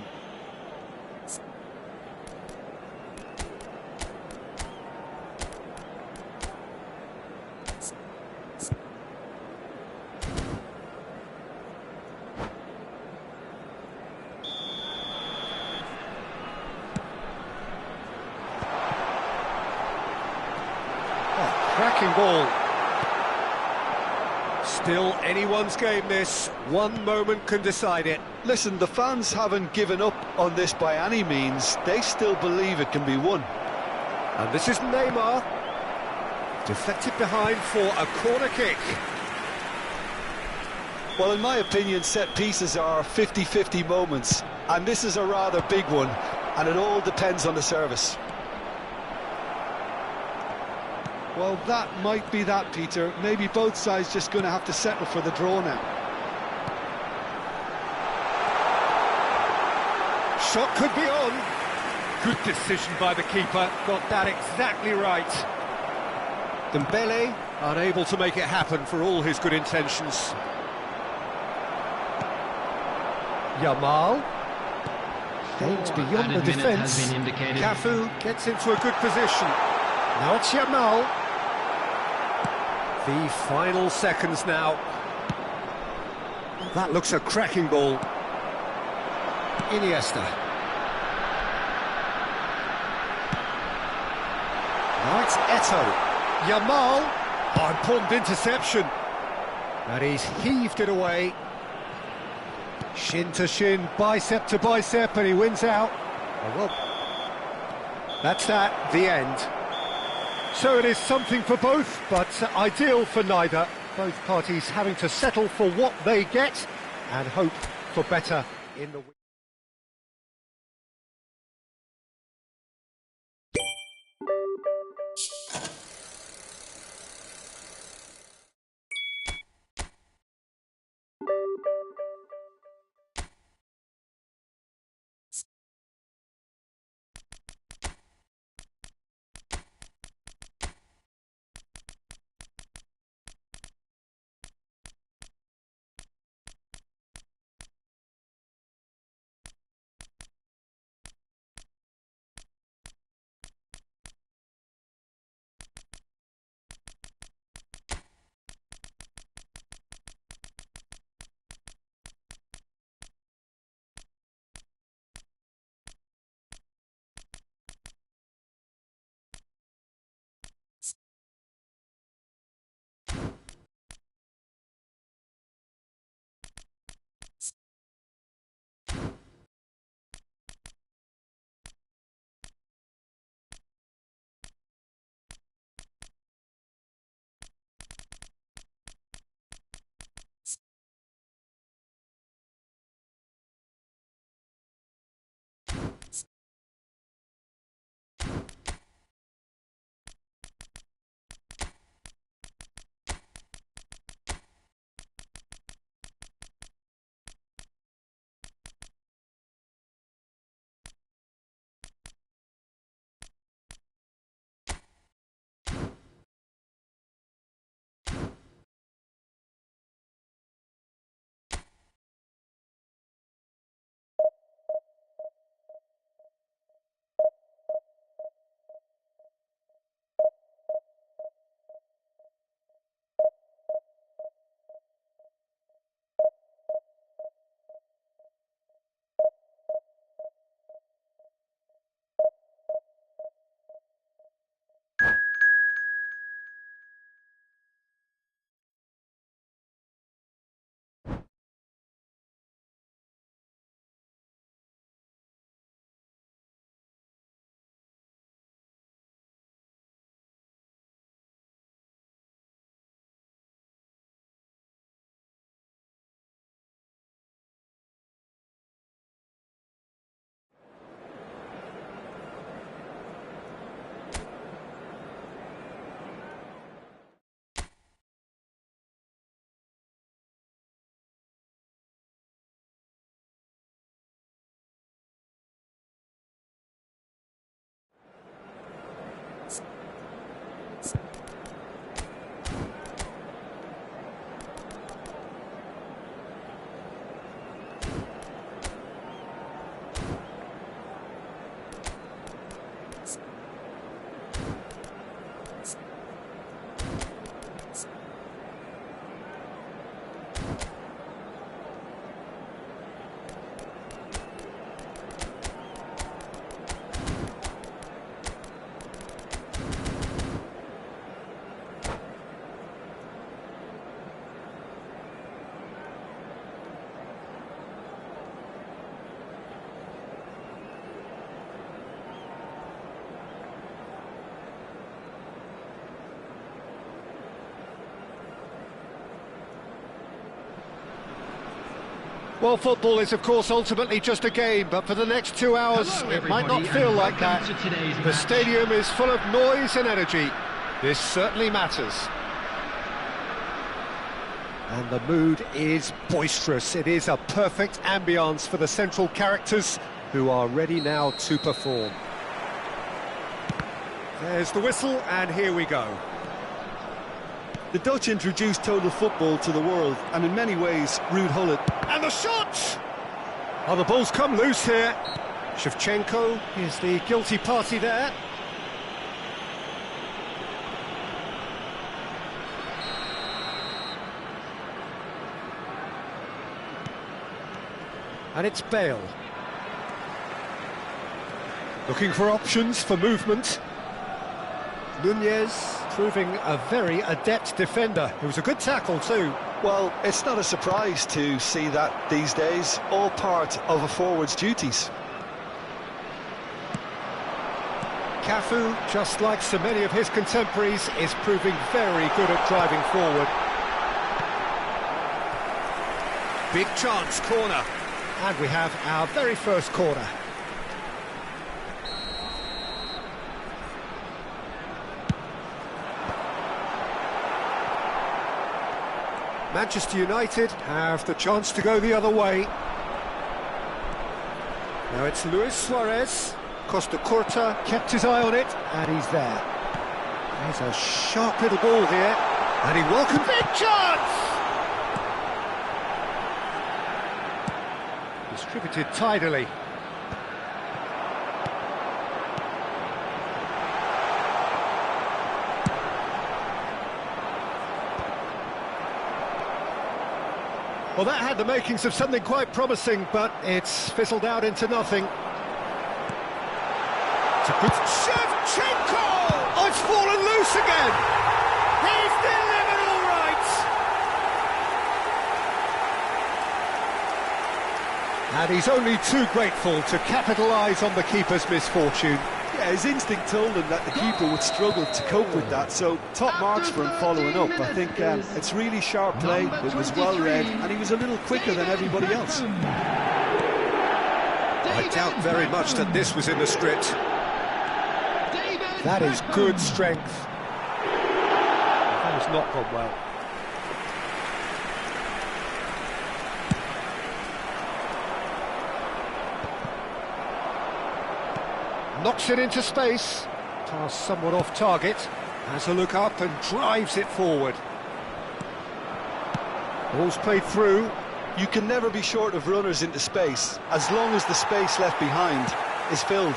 Speaker 1: Cracking ball. Still anyone's game this. One moment can decide it.
Speaker 2: Listen, the fans haven't given up on this by any means. They still believe it can be won.
Speaker 1: And this is Neymar. Deflected behind for a corner kick.
Speaker 2: Well, in my opinion, set pieces are 50-50 moments, and this is a rather big one, and it all depends on the service. Well, that might be that, Peter. Maybe both sides just going to have to settle for the draw now.
Speaker 1: Shot could be on. Good decision by the keeper. Got that exactly right. Dembele unable to make it happen for all his good intentions. Yamal gains beyond the
Speaker 3: Added minutes has
Speaker 1: defence.
Speaker 3: been indicated.
Speaker 1: Cafu gets into a good position. Now it's Yamal. The final seconds now. That looks a cracking ball. Iniesta. Now it's Eto. Yamal. Oh, important interception. But he's heaved it away. Shin to shin, bicep to bicep, and he wins out. Oh, well, that's that, the end. So it is something for both, but ideal for neither. Both parties having to settle for what they get and hope for better in the week. Well, football is, of course, ultimately just a game, but for the next 2 hours,
Speaker 3: Hello,
Speaker 1: it might not
Speaker 3: everybody,
Speaker 1: feel
Speaker 3: and
Speaker 1: like that.
Speaker 3: welcome to today's
Speaker 1: The
Speaker 3: match.
Speaker 1: stadium is full of noise and energy. This certainly matters. And the mood is boisterous. It is a perfect ambience for the central characters, who are ready now to perform. There's the whistle, and here we go.
Speaker 2: The Dutch introduced total football to the world, and in many ways, Ruud Gullit.
Speaker 1: And the shot! Oh, the ball's come loose here. Shevchenko is the guilty party there. And it's Bale. Looking for options for movement. Nunez proving a very adept defender. It was a good tackle too.
Speaker 2: Well, it's not a surprise to see that these days, all part of a forward's duties.
Speaker 1: Cafu, just like so many of his contemporaries, is proving very good at driving forward. Big chance, corner. And we have our very first corner. Manchester United have the chance to go the other way. Now it's Luis Suarez. Costa Curta kept his eye on it, and he's there. There's a sharp little ball here, and he welcomes big chance! Distributed tidily. Well, that had the makings of something quite promising, but it's fizzled out into nothing. It's a good... Shevchenko! Oh, it's fallen loose again! He's delivered all right! And he's only too grateful to capitalise on the keeper's misfortune.
Speaker 2: Yeah, his instinct told him that the keeper would struggle to cope with that, so top marks for him following up. I think it's really sharp play, it was well read, and he was a little quicker than everybody else.
Speaker 1: I doubt very much that this was in the script. That is good strength. That has not gone well. Knocks it into space. Pass somewhat off target. Has a look up and drives it forward. Ball's played through.
Speaker 2: You can never be short of runners into space, as long as the space left behind is filled.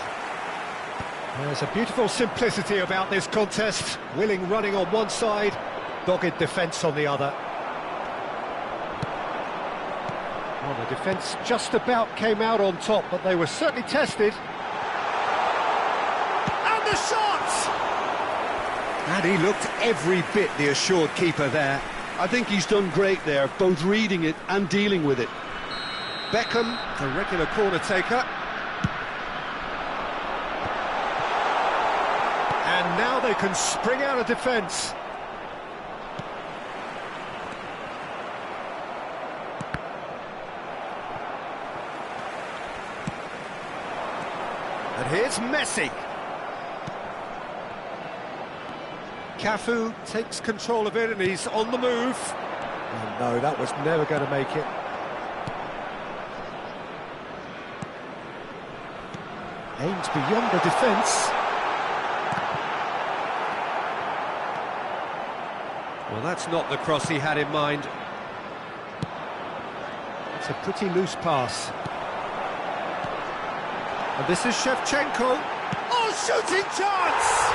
Speaker 1: There's a beautiful simplicity about this contest. Willing running on one side, dogged defence on the other. Well, the defence just about came out on top, but they were certainly tested. And the shot! And he looked every bit the assured keeper there.
Speaker 2: I think he's done great there, both reading it and dealing with it.
Speaker 1: Beckham, the regular corner taker. And now they can spring out of defence. And here's Messi. Cafu takes control of it and he's on the move. Oh no, that was never going to make it. Aims beyond the defence. Well, that's not the cross he had in mind. It's a pretty loose pass. And this is Shevchenko. Oh, shooting chance!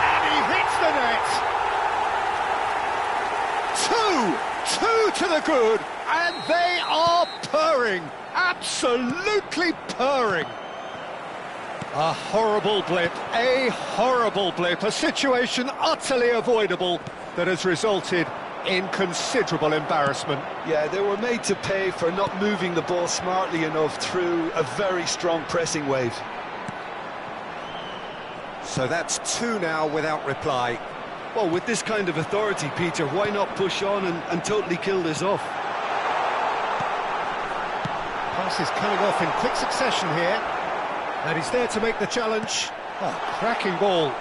Speaker 1: And he hits the net. Two to the good, and they are purring. Absolutely purring. A horrible blip, a situation utterly avoidable that has resulted in considerable embarrassment.
Speaker 2: Yeah, they were made to pay for not moving the ball smartly enough through a very strong pressing wave.
Speaker 1: So that's two now without reply.
Speaker 2: Well, with this kind of authority, Peter, why not push on and totally kill this off?
Speaker 1: passes coming off in quick succession here. And he's there to make the challenge. Oh, cracking ball.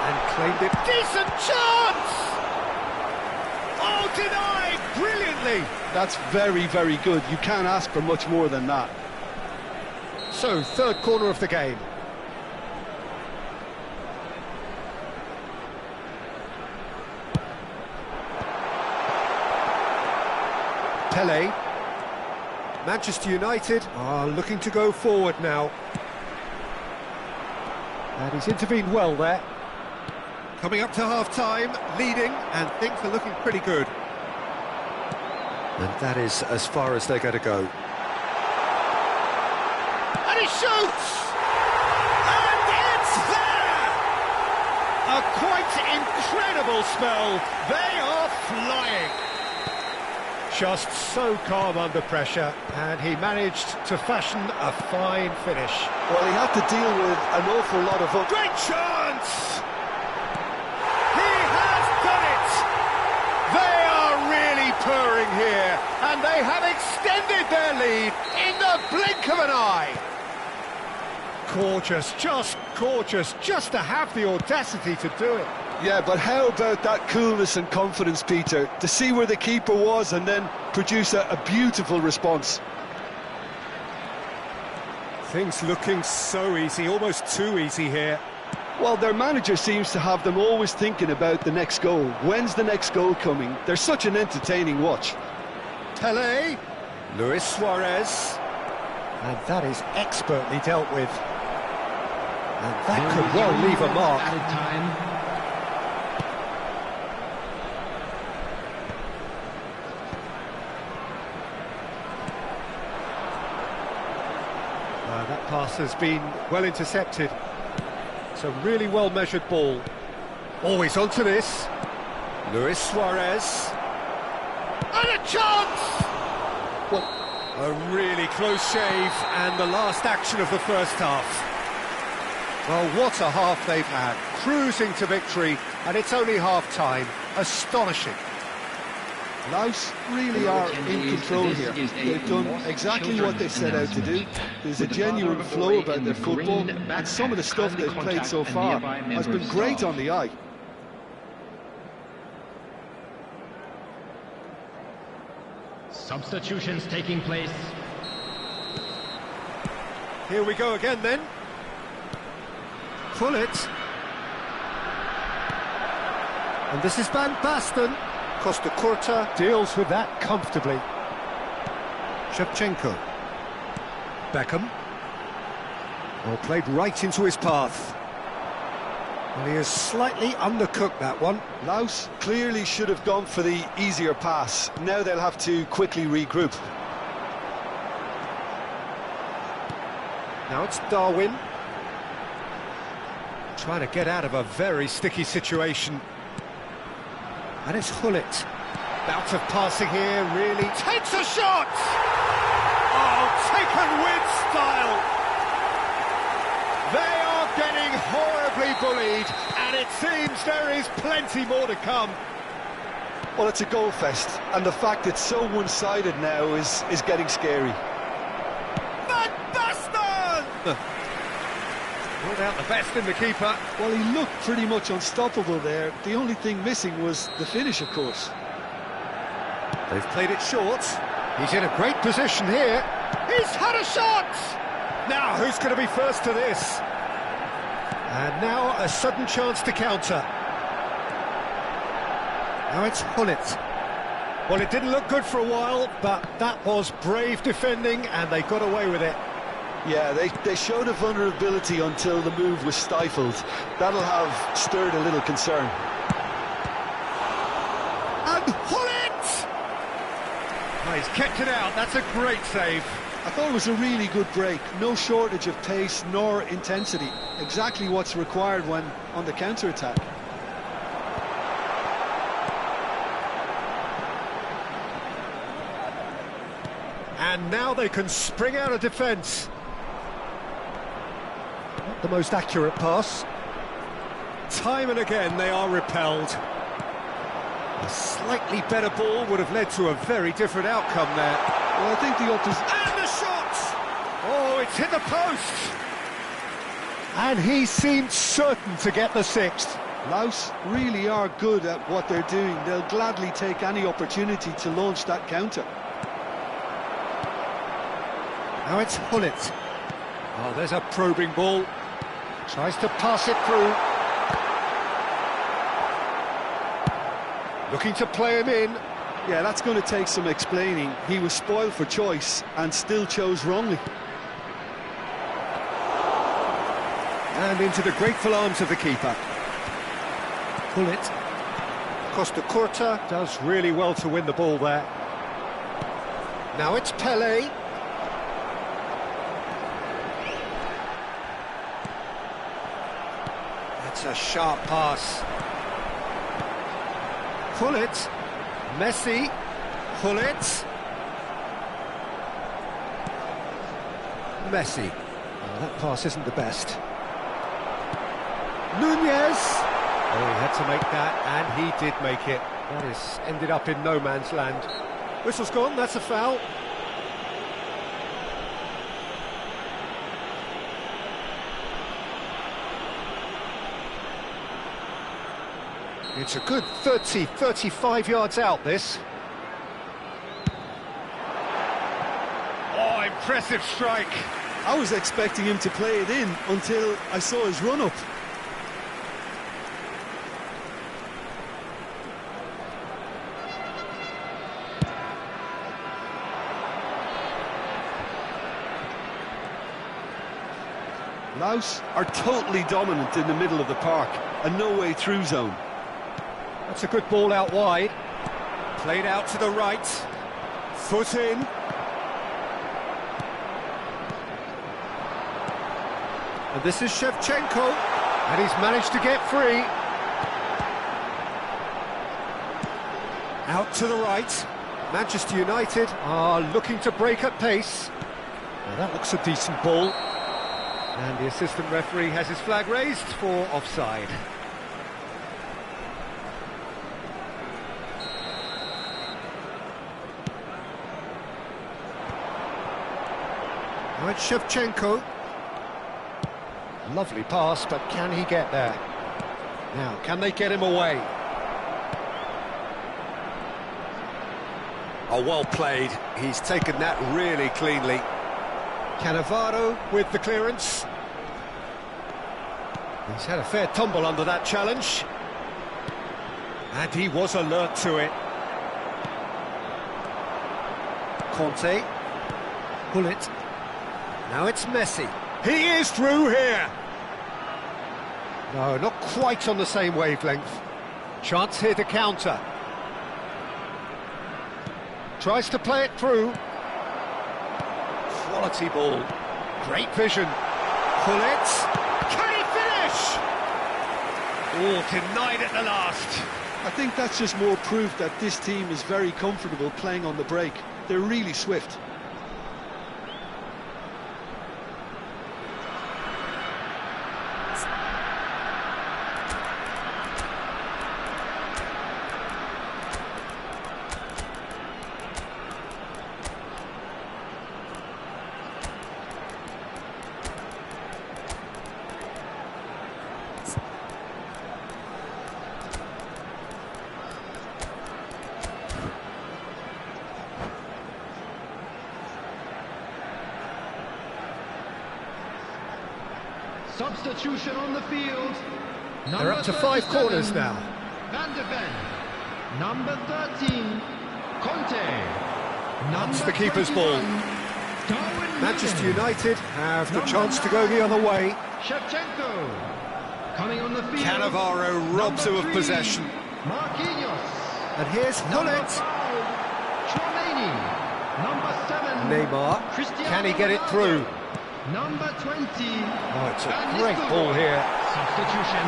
Speaker 1: And claimed it. Decent chance! Oh, denied brilliantly!
Speaker 2: That's very, very good. You can't ask for much more than that.
Speaker 1: So, third corner of the game. Pele. Manchester United are looking to go forward now. And he's intervened well there. Coming up to half-time, leading, and things are looking pretty good. And that is as far as they're going to go. And he shoots! And it's there! A quite incredible spell. They are flying. Just so calm under pressure, and he managed to fashion a fine finish.
Speaker 2: Well, he had to deal with an awful lot of...
Speaker 1: Great chance! He has done it! They are really purring here, and they have extended their lead in the blink of an eye. Gorgeous, just to have the audacity to do it.
Speaker 2: Yeah, but how about that coolness and confidence, Peter, to see where the keeper was and then produce a beautiful response.
Speaker 1: Things looking so easy, almost too easy here.
Speaker 2: Well, their manager seems to have them always thinking about the next goal. When's the next goal coming? They're such an entertaining watch.
Speaker 1: Pele, Luis Suarez, and that is expertly dealt with. And that could well leave a mark.
Speaker 3: Added time.
Speaker 1: That pass has been well intercepted. It's a really well measured ball. Always onto this. Luis Suarez. And a chance! Well, a really close shave, and the last action of the first half. Well, what a half they've had. Cruising to victory, and it's only half-time. Astonishing.
Speaker 2: Laos really are in control here. They've done exactly what they set out to do. There's a genuine flow about their football, and some of the stuff they've played so far has been great on the eye.
Speaker 3: Substitutions taking place.
Speaker 1: Here we go again then. Pull it. And this is Van Basten. Costa Curta deals with that comfortably. Shevchenko. Beckham. Well, played right into his path. Well, he has slightly undercooked that one.
Speaker 2: Laos clearly should have gone for the easier pass. Now they'll have to quickly regroup.
Speaker 1: Now it's Darwin. Trying to get out of a very sticky situation. And it's Hullet. Bout of passing here, really takes a shot! Oh, taken with style! They are getting horribly bullied, and it seems there is plenty more to come.
Speaker 2: Well, it's a goal fest, and the fact it's so one-sided now is getting scary.
Speaker 1: Van Basten! Pulled out the best in the keeper.
Speaker 2: Well, he looked pretty much unstoppable there. The only thing missing was the finish, of course.
Speaker 1: They've played it short. He's in a great position here. He's had a shot! Now, who's going to be first to this? And now a sudden chance to counter. Now it's Hullet. Well, it didn't look good for a while, but that was brave defending, and they got away with it.
Speaker 2: Yeah, they showed a vulnerability until the move was stifled. That'll have stirred a little concern.
Speaker 1: And Hullet! Oh, he's kept it out. That's a great save.
Speaker 2: I thought it was a really good break. No shortage of pace nor intensity. Exactly what's required when on the counter-attack.
Speaker 1: And now they can spring out of defence. Not the most accurate pass. Time and again they are repelled. A slightly better ball would have led to a very different outcome there.
Speaker 2: Well, I think the opposition...
Speaker 1: And the shot! Oh, it's hit the post! And he seemed certain to get the sixth.
Speaker 2: Laos really are good at what they're doing. They'll gladly take any opportunity to launch that counter.
Speaker 1: Now it's Hullet. Oh, there's a probing ball. Tries to pass it through. Looking to play him in.
Speaker 2: Yeah, that's going to take some explaining. He was spoiled for choice and still chose wrongly.
Speaker 1: And into the grateful arms of the keeper. Hullet. Costa Curta does really well to win the ball there. Now it's Pelé. That's a sharp pass. Hullet. Messi. Hullet. Messi. Oh, that pass isn't the best. Nunez. Oh, he had to make that, and he did make it. That is ended up in no man's land. Whistle's gone, that's a foul. It's a good 30, 35 yards out, this. Oh, impressive strike.
Speaker 2: I was expecting him to play it in until I saw his run-up. Laos are totally dominant in the middle of the park, a no-way-through zone.
Speaker 1: That's a good ball out wide. Played out to the right. Foot in. And this is Shevchenko. And he's managed to get free. Out to the right. Manchester United are looking to break at pace. Now that looks a decent ball. And the assistant referee has his flag raised for offside. Now it's Shevchenko. Lovely pass, but can he get there? Now, can they get him away? Oh, well played. He's taken that really cleanly. Cannavaro with the clearance. He's had a fair tumble under that challenge. And he was alert to it. Conte. Hullet. Now it's Messi. He is through here. No, not quite on the same wavelength. Chance here to counter. Tries to play it through. Quality ball. Great vision. Hullet. Can he finish? Oh, denied at the last.
Speaker 2: I think that's just more proof that this team is very comfortable playing on the break. They're really swift.
Speaker 3: Substitution on the field.
Speaker 1: They're up to 5 corners now.
Speaker 3: Van de Ven. Number 13, Conte.
Speaker 1: That's the keeper's ball. Manchester United have the chance to go the other way.
Speaker 3: Shevchenko. Coming on the field.
Speaker 1: Cannavaro robs him of possession.
Speaker 3: Marquinhos.
Speaker 1: And here's Hullet.
Speaker 3: Chouameni. Number 7.
Speaker 1: Neymar.
Speaker 3: Cristiano
Speaker 1: Can he get it
Speaker 3: Ronaldo.
Speaker 1: through?
Speaker 3: Number 20.
Speaker 1: Oh, it's a
Speaker 3: Van
Speaker 1: great
Speaker 3: Nistelrooy.
Speaker 1: ball here.
Speaker 3: Substitution.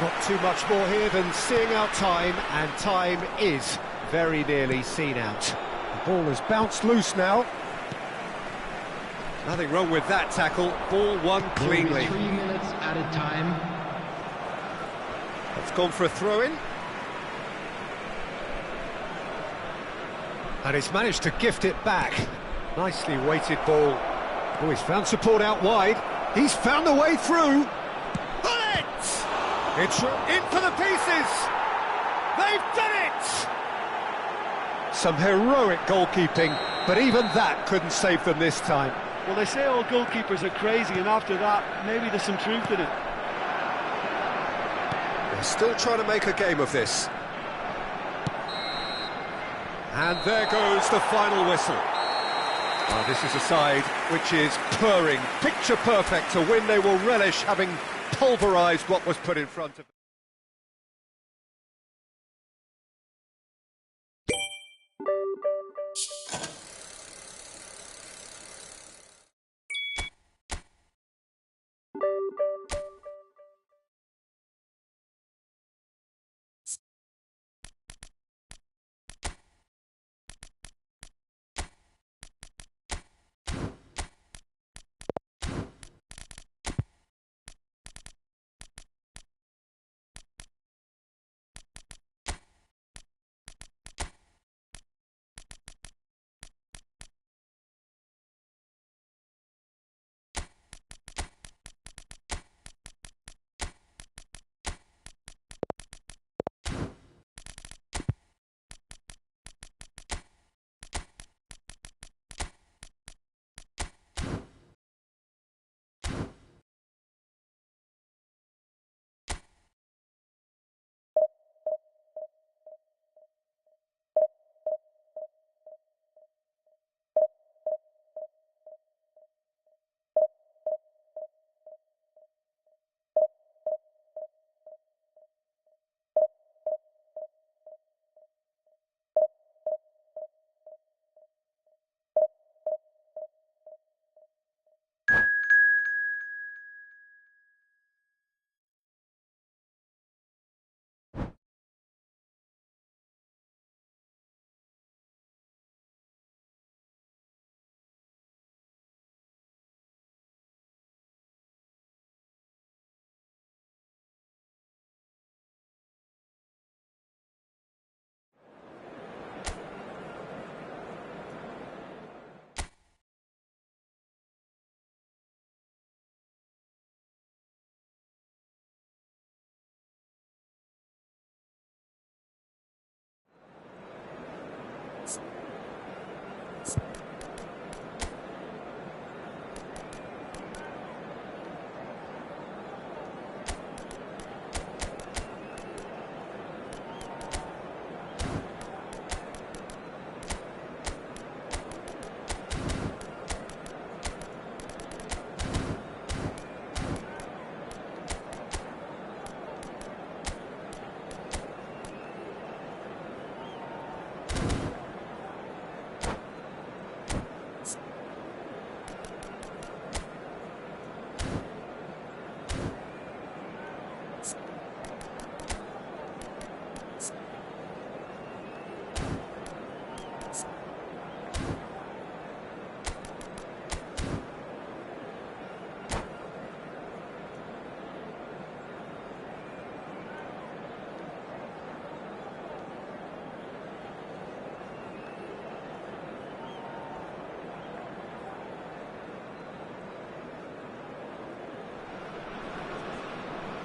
Speaker 1: Not too much more here than seeing out time, and time is very nearly seen out. The ball has bounced loose now. Nothing wrong with that tackle. Ball won cleanly.
Speaker 3: 3 minutes added time.
Speaker 1: It's gone for a throw-in. And he's managed to gift it back. Nicely weighted ball. Oh, he's found support out wide. He's found the way through. Bullet! It's in for the pieces. They've done it! Some heroic goalkeeping, but even that couldn't save them this time.
Speaker 2: Well, they say all goalkeepers are crazy, and after that, maybe there's some truth in it.
Speaker 1: They're still trying to make a game of this. And there goes the final whistle. Well, this is a side which is purring, picture perfect to win. They will relish having pulverised what was put in front of them.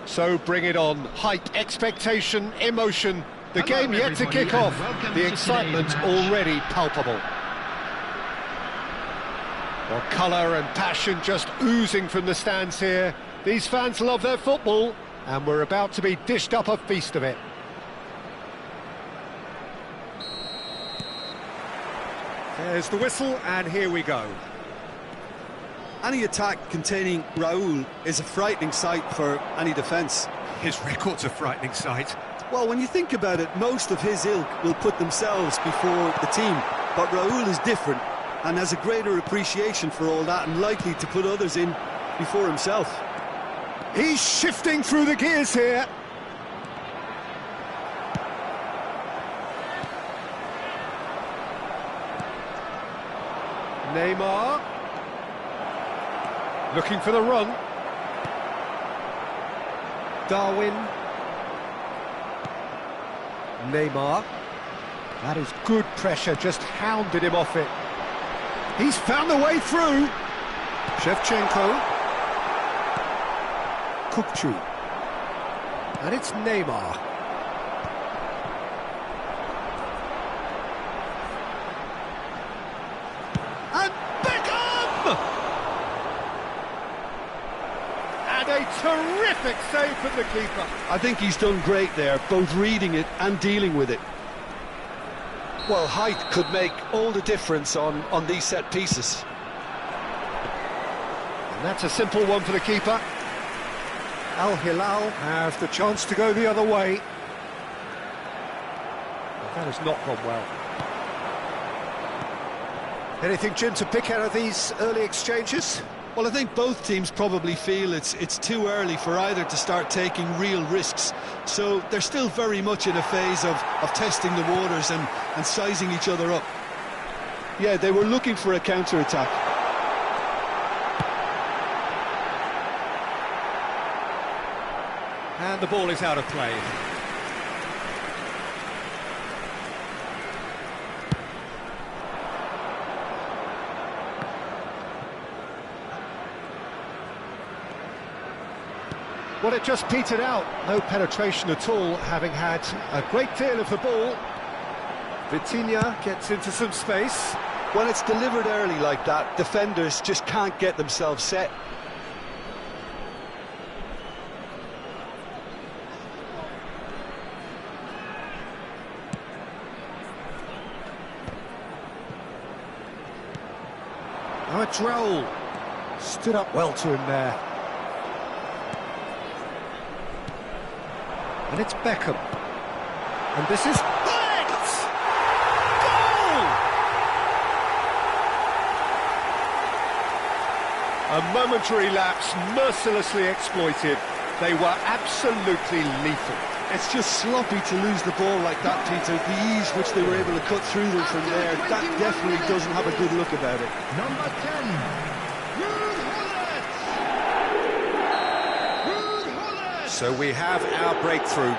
Speaker 1: So bring it on. Hype, expectation, emotion. The
Speaker 3: Hello,
Speaker 1: game yet to
Speaker 3: everybody,
Speaker 1: kick
Speaker 3: and
Speaker 1: off.
Speaker 3: welcome
Speaker 1: The
Speaker 3: to
Speaker 1: excitement
Speaker 3: today's match.
Speaker 1: already palpable. Well, colour and passion just oozing from the stands here. These fans love their football, and we're about to be dished up a feast of it. There's the whistle, and here we go.
Speaker 2: Any attack containing Raul is a frightening sight for any defence.
Speaker 1: His record's a frightening sight.
Speaker 2: Well, when you think about it, most of his ilk will put themselves before the team. But Raul is different and has a greater appreciation for all that and likely to put others in before himself.
Speaker 1: He's shifting through the gears here. Neymar. Looking for the run. Darwin. Neymar. That is good pressure, just hounded him off it. He's found the way through. Shevchenko. Kukcu. And it's Neymar. And Beckham! And a terrific save from the keeper.
Speaker 2: I think he's done great there, both reading it and dealing with it. Well, height could make all the difference on these set pieces.
Speaker 1: And that's a simple one for the keeper. Al Hilal have the chance to go the other way. But that has not gone well. Anything, Jim, to pick out of these early exchanges?
Speaker 2: Well, I think both teams probably feel it's too early for either to start taking real risks. So they're still very much in a phase of testing the waters and sizing each other up. Yeah, they were looking for a counter-attack.
Speaker 1: And the ball is out of play. Well, it just petered out. No penetration at all, having had a great deal of the ball. Vitinha gets into some space.
Speaker 2: When it's delivered early like that, defenders just can't get themselves set.
Speaker 1: Now it's Raul. Stood up well to him there. And it's Beckham. And this is... Goal! A momentary lapse, mercilessly exploited. They were absolutely lethal.
Speaker 2: It's just sloppy to lose the ball like that, Peter. The ease which they were able to cut through them from there, that definitely doesn't have a good look about it.
Speaker 3: Number 10.
Speaker 1: So we have our breakthrough.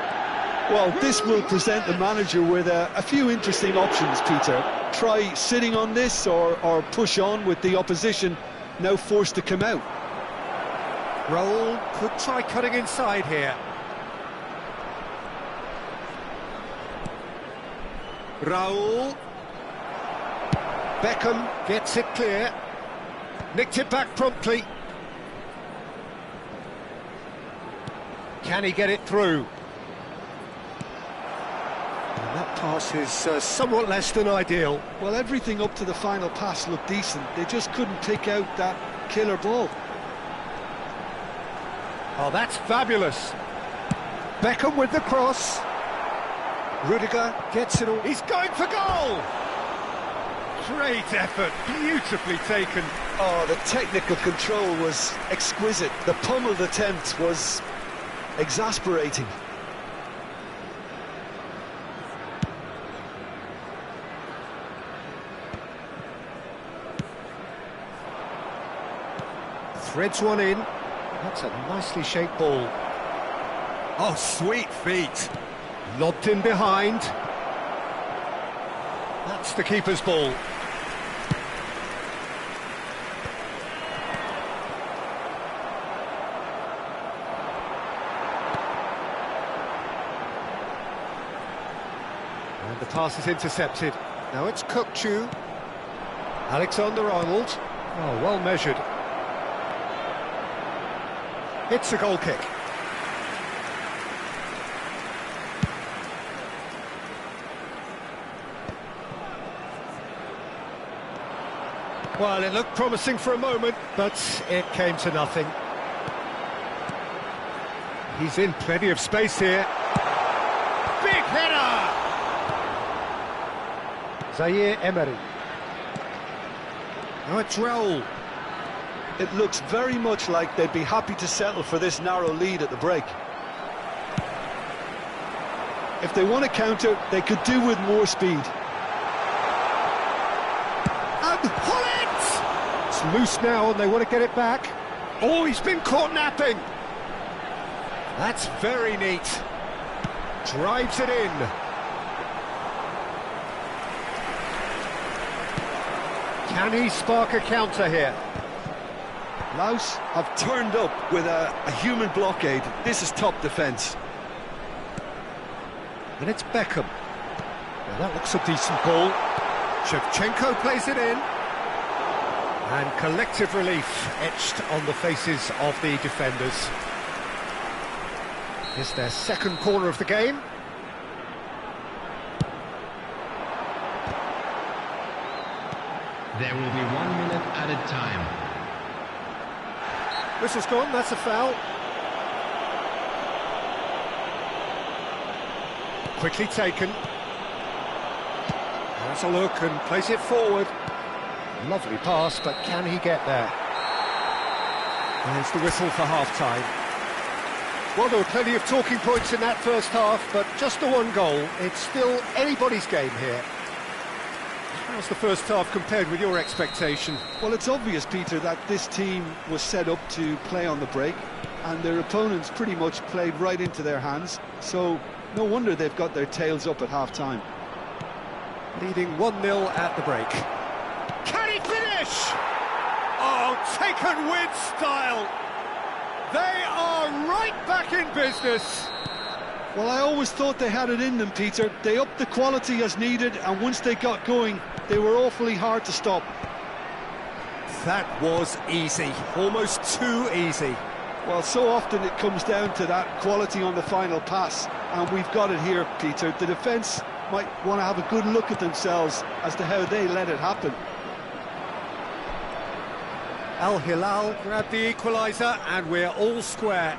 Speaker 2: Well, this will present the manager with a few interesting options, Peter. Try sitting on this or push on with the opposition now forced to come out.
Speaker 1: Raul could try cutting inside here. Raul. Beckham gets it clear. Nicked it back promptly. Can he get it through? And that pass is somewhat less than ideal.
Speaker 2: Well, everything up to the final pass looked decent. They just couldn't pick out that killer ball.
Speaker 1: Oh, that's fabulous. Beckham with the cross. Rudiger gets it all. He's going for goal! Great effort, beautifully taken.
Speaker 2: Oh, the technical control was exquisite. The pummeled attempt was exasperating.
Speaker 1: Threads one in. That's a nicely shaped ball. Oh, sweet feet. Lobbed in behind. That's the keeper's ball. And the pass is intercepted. Now it's Kukcu. Alexander-Arnold. Oh, well measured. It's a goal kick. Well, it looked promising for a moment, but it came to nothing. He's in plenty of space here. Big header! Zaire Emery. Now it's Raul.
Speaker 2: It looks very much like they'd be happy to settle for this narrow lead at the break. If they want to counter, they could do with more speed.
Speaker 1: And Hullet! It's loose now and they want to get it back. Oh, he's been caught napping. That's very neat. Drives it in. Can he spark a counter here?
Speaker 2: Laos have turned up with a human blockade. This is top defence.
Speaker 1: And it's Beckham. Now that looks a decent ball. Shevchenko plays it in. And collective relief etched on the faces of the defenders. It's their second corner of the game.
Speaker 3: There will be 1 minute added time.
Speaker 1: Whistle's gone, that's a foul. Quickly taken. Has a look and plays it forward. Lovely pass, but can he get there? There's the whistle for half-time. Well, there were plenty of talking points in that first half, but just the one goal. It's still anybody's game here. How's the first half compared with your expectation?
Speaker 2: Well, it's obvious, Peter, that this team was set up to play on the break, and their opponents pretty much played right into their hands, so no wonder they've got their tails up at half-time.
Speaker 1: Leading 1-0 at the break. Can he finish? Oh, taken with style. They are right back in business.
Speaker 2: Well, I always thought they had it in them, Peter. They upped the quality as needed, and once they got going, they were awfully hard to stop.
Speaker 1: That was easy, almost too easy.
Speaker 2: Well, so often it comes down to that quality on the final pass, and we've got it here, Peter. The defence might want to have a good look at themselves as to how they let it happen.
Speaker 1: Al Hilal grabbed the equaliser, and we're all square.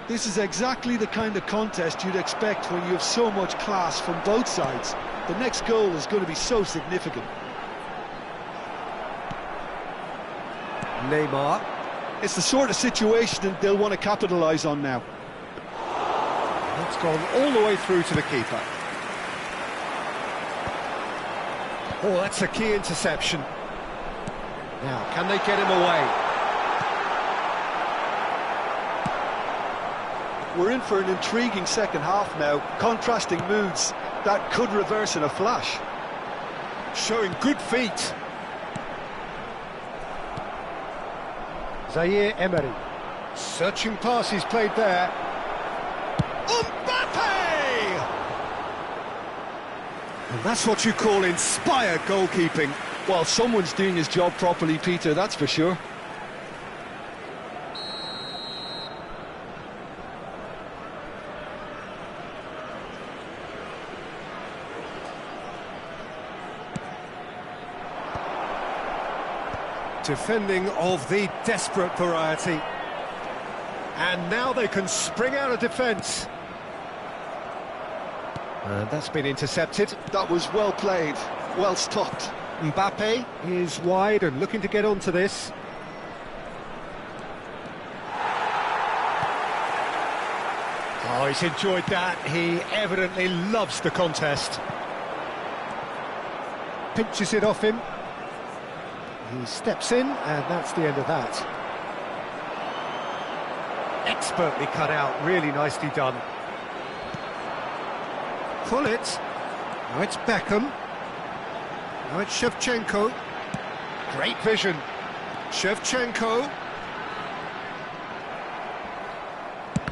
Speaker 2: This is exactly the kind of contest you'd expect when you have so much class from both sides. The next goal is going to be so significant.
Speaker 1: Neymar.
Speaker 2: It's the sort of situation that they'll want to capitalise on now.
Speaker 1: It's gone all the way through to the keeper. Oh, that's a key interception. Now, can they get him away?
Speaker 2: We're in for an intriguing second half now, contrasting moods that could reverse in a flash.
Speaker 1: Showing good feet. Zaire Emery. Searching pass he's played there. Mbappe! And that's what you call inspired goalkeeping.
Speaker 2: Well, someone's doing his job properly, Peter, that's for sure.
Speaker 1: Defending of the desperate variety. And now they can spring out of defence. And that's been intercepted.
Speaker 2: That was well played, well stopped.
Speaker 1: Mbappe is wide and looking to get onto this. Oh, he's enjoyed that. He evidently loves the contest. Pinches it off him. He steps in, and that's the end of that. Expertly cut out, really nicely done. Pull it. Now it's Beckham. Now it's Shevchenko. Great vision. Shevchenko.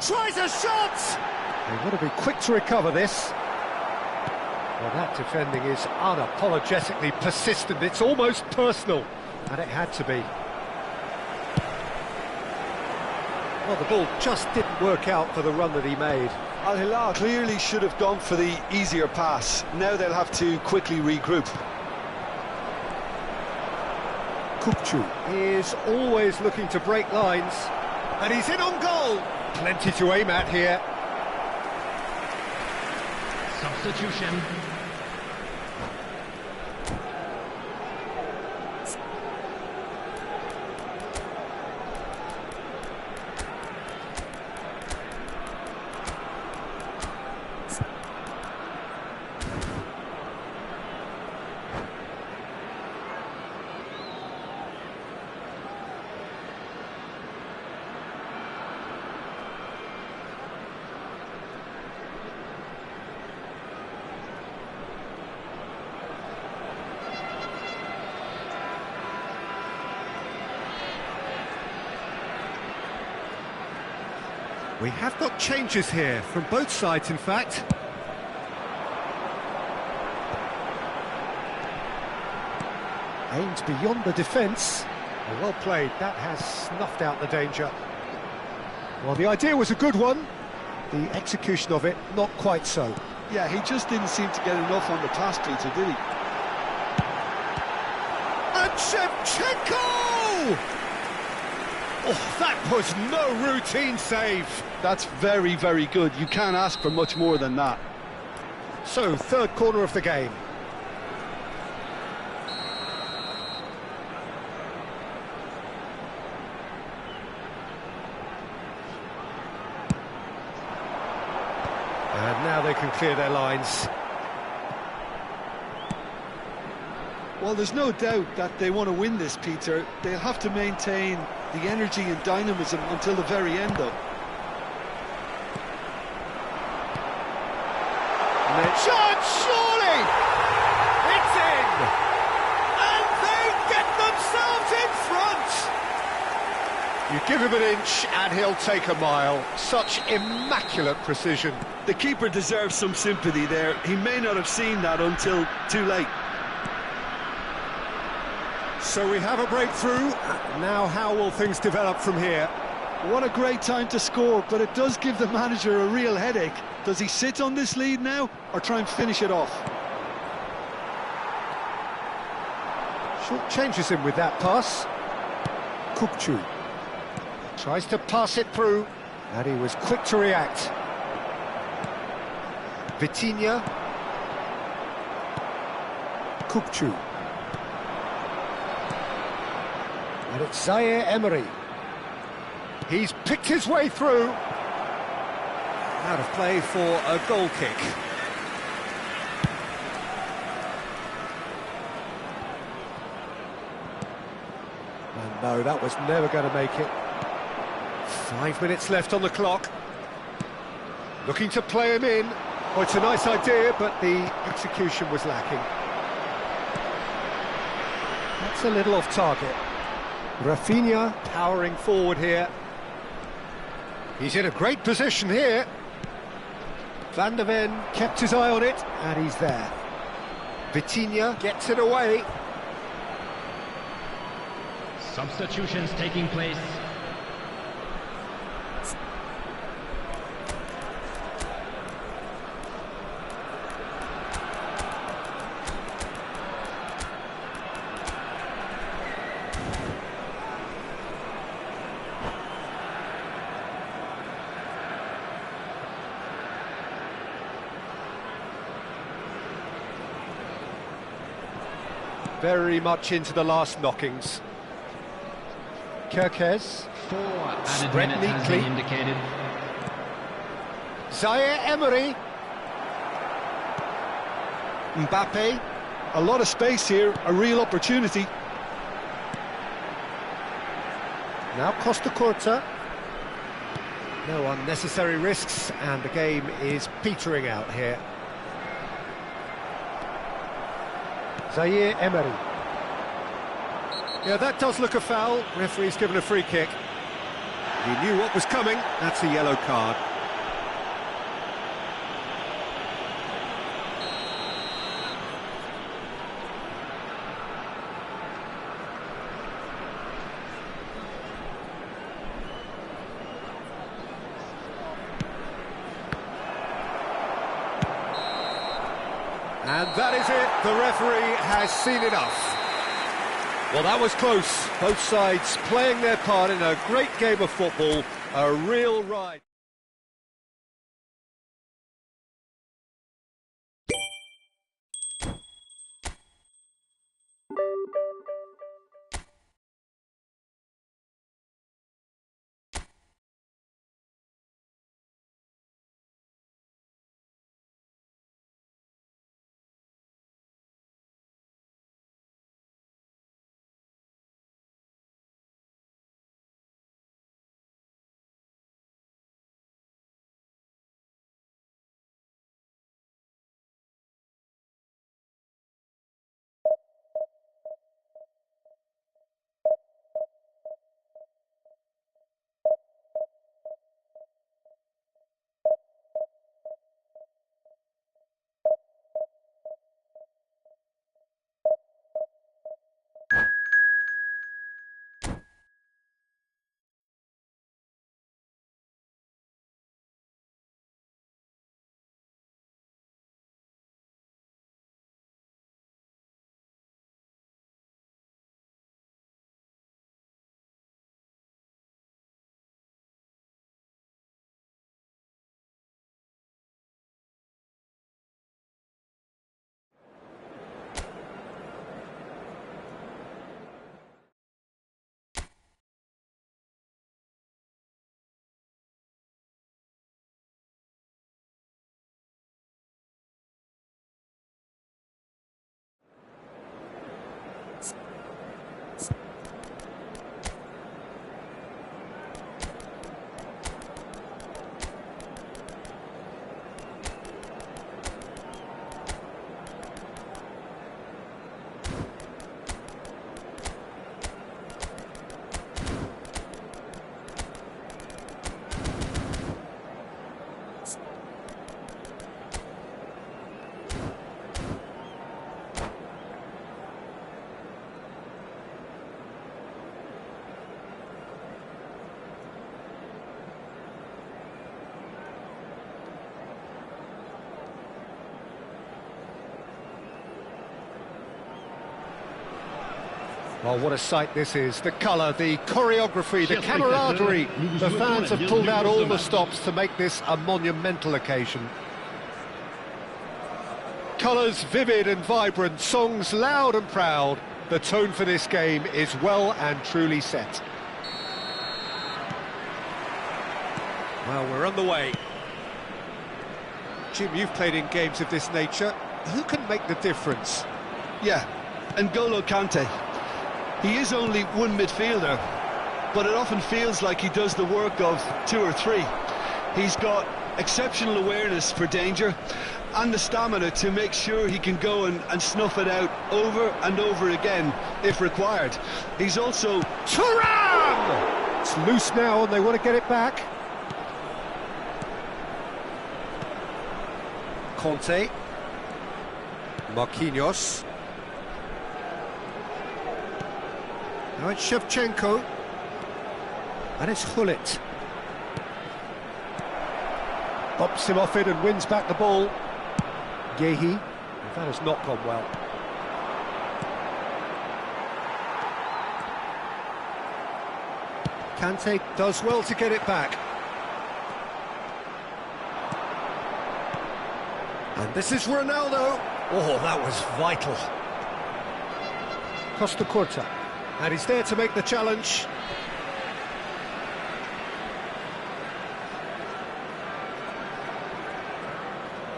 Speaker 1: Tries a shot! They want to be quick to recover this. Well, that defending is unapologetically persistent. It's almost personal. And it had to be. Well, the ball just didn't work out for the run that he made.
Speaker 2: Al Hilal clearly should have gone for the easier pass. Now they'll have to quickly regroup.
Speaker 1: Kupchu is always looking to break lines. And he's in on goal. Plenty to aim at here.
Speaker 3: Substitution.
Speaker 1: We have got changes here, from both sides in fact. Aimed beyond the defence. Well played, that has snuffed out the danger. Well, the idea was a good one, the execution of it, not quite so.
Speaker 2: Yeah, he just didn't seem to get enough on the pass, Peter, did he?
Speaker 1: And Shevchenko! Oh, that was no routine save.
Speaker 2: That's very, very good. You can't ask for much more than that.
Speaker 1: So, third corner of the game. And now they can clear their lines.
Speaker 2: Well, there's no doubt that they want to win this, Peter. They'll have to maintain the energy and dynamism until the very end, though.
Speaker 1: Shot, surely! It's in! And they get themselves in front! You give him an inch and he'll take a mile. Such immaculate precision.
Speaker 2: The keeper deserves some sympathy there. He may not have seen that until too late.
Speaker 1: So we have a breakthrough. Now how will things develop from here?
Speaker 2: What a great time to score, but it does give the manager a real headache. Does he sit on this lead now, or try and finish it off?
Speaker 1: Short changes him with that pass. Kukçu tries to pass it through, and he was quick to react. Vitinha. Kukçu. And it's Zaire Emery. He's picked his way through. Out of play for a goal kick. And no, that was never going to make it. 5 minutes left on the clock. Looking to play him in. Oh, it's a nice idea, but the execution was lacking. That's a little off target. Rafinha powering forward here. He's in a great position here. Van der Ven kept his eye on it, and he's there. Vitinha gets it away.
Speaker 3: Substitutions taking place.
Speaker 1: Very much into the last knockings. Kerkez.
Speaker 3: 4 added
Speaker 1: Spread
Speaker 3: minutes has
Speaker 1: neatly.
Speaker 3: been indicated.
Speaker 1: Zaire Emery. Mbappe.
Speaker 2: A lot of space here, a real opportunity.
Speaker 1: Now Costa Curta. No unnecessary risks, and the game is petering out here. Zaire Emery. Yeah, that does look a foul. Referee's given a free kick. He knew what was coming. That's a yellow card. And that is it. The referee has seen enough. Well, that was close. Both sides playing their part in a great game of football. A real ride. Oh, what a sight this is. The colour, the choreography, the camaraderie. The fans have pulled out all the stops to make this a monumental occasion. Colours vivid and vibrant, songs loud and proud. The tone for this game is well and truly set. Well, we're on the way. Jim, you've played in games of this nature. Who can make the difference?
Speaker 2: Yeah, N'Golo Kante. He is only one midfielder, but it often feels like he does the work of two or three. He's got exceptional awareness for danger and the stamina to make sure he can go and snuff it out over and over again if required. He's also...
Speaker 1: Thuram! It's loose now and they want to get it back. Conte. Marquinhos. Now it's Shevchenko. And it's Hullet. Bops him off it and wins back the ball. Yehi. That has not gone well. Kante does well to get it back. And this is Ronaldo. Oh, that was vital. Costa Curta. And he's there to make the challenge.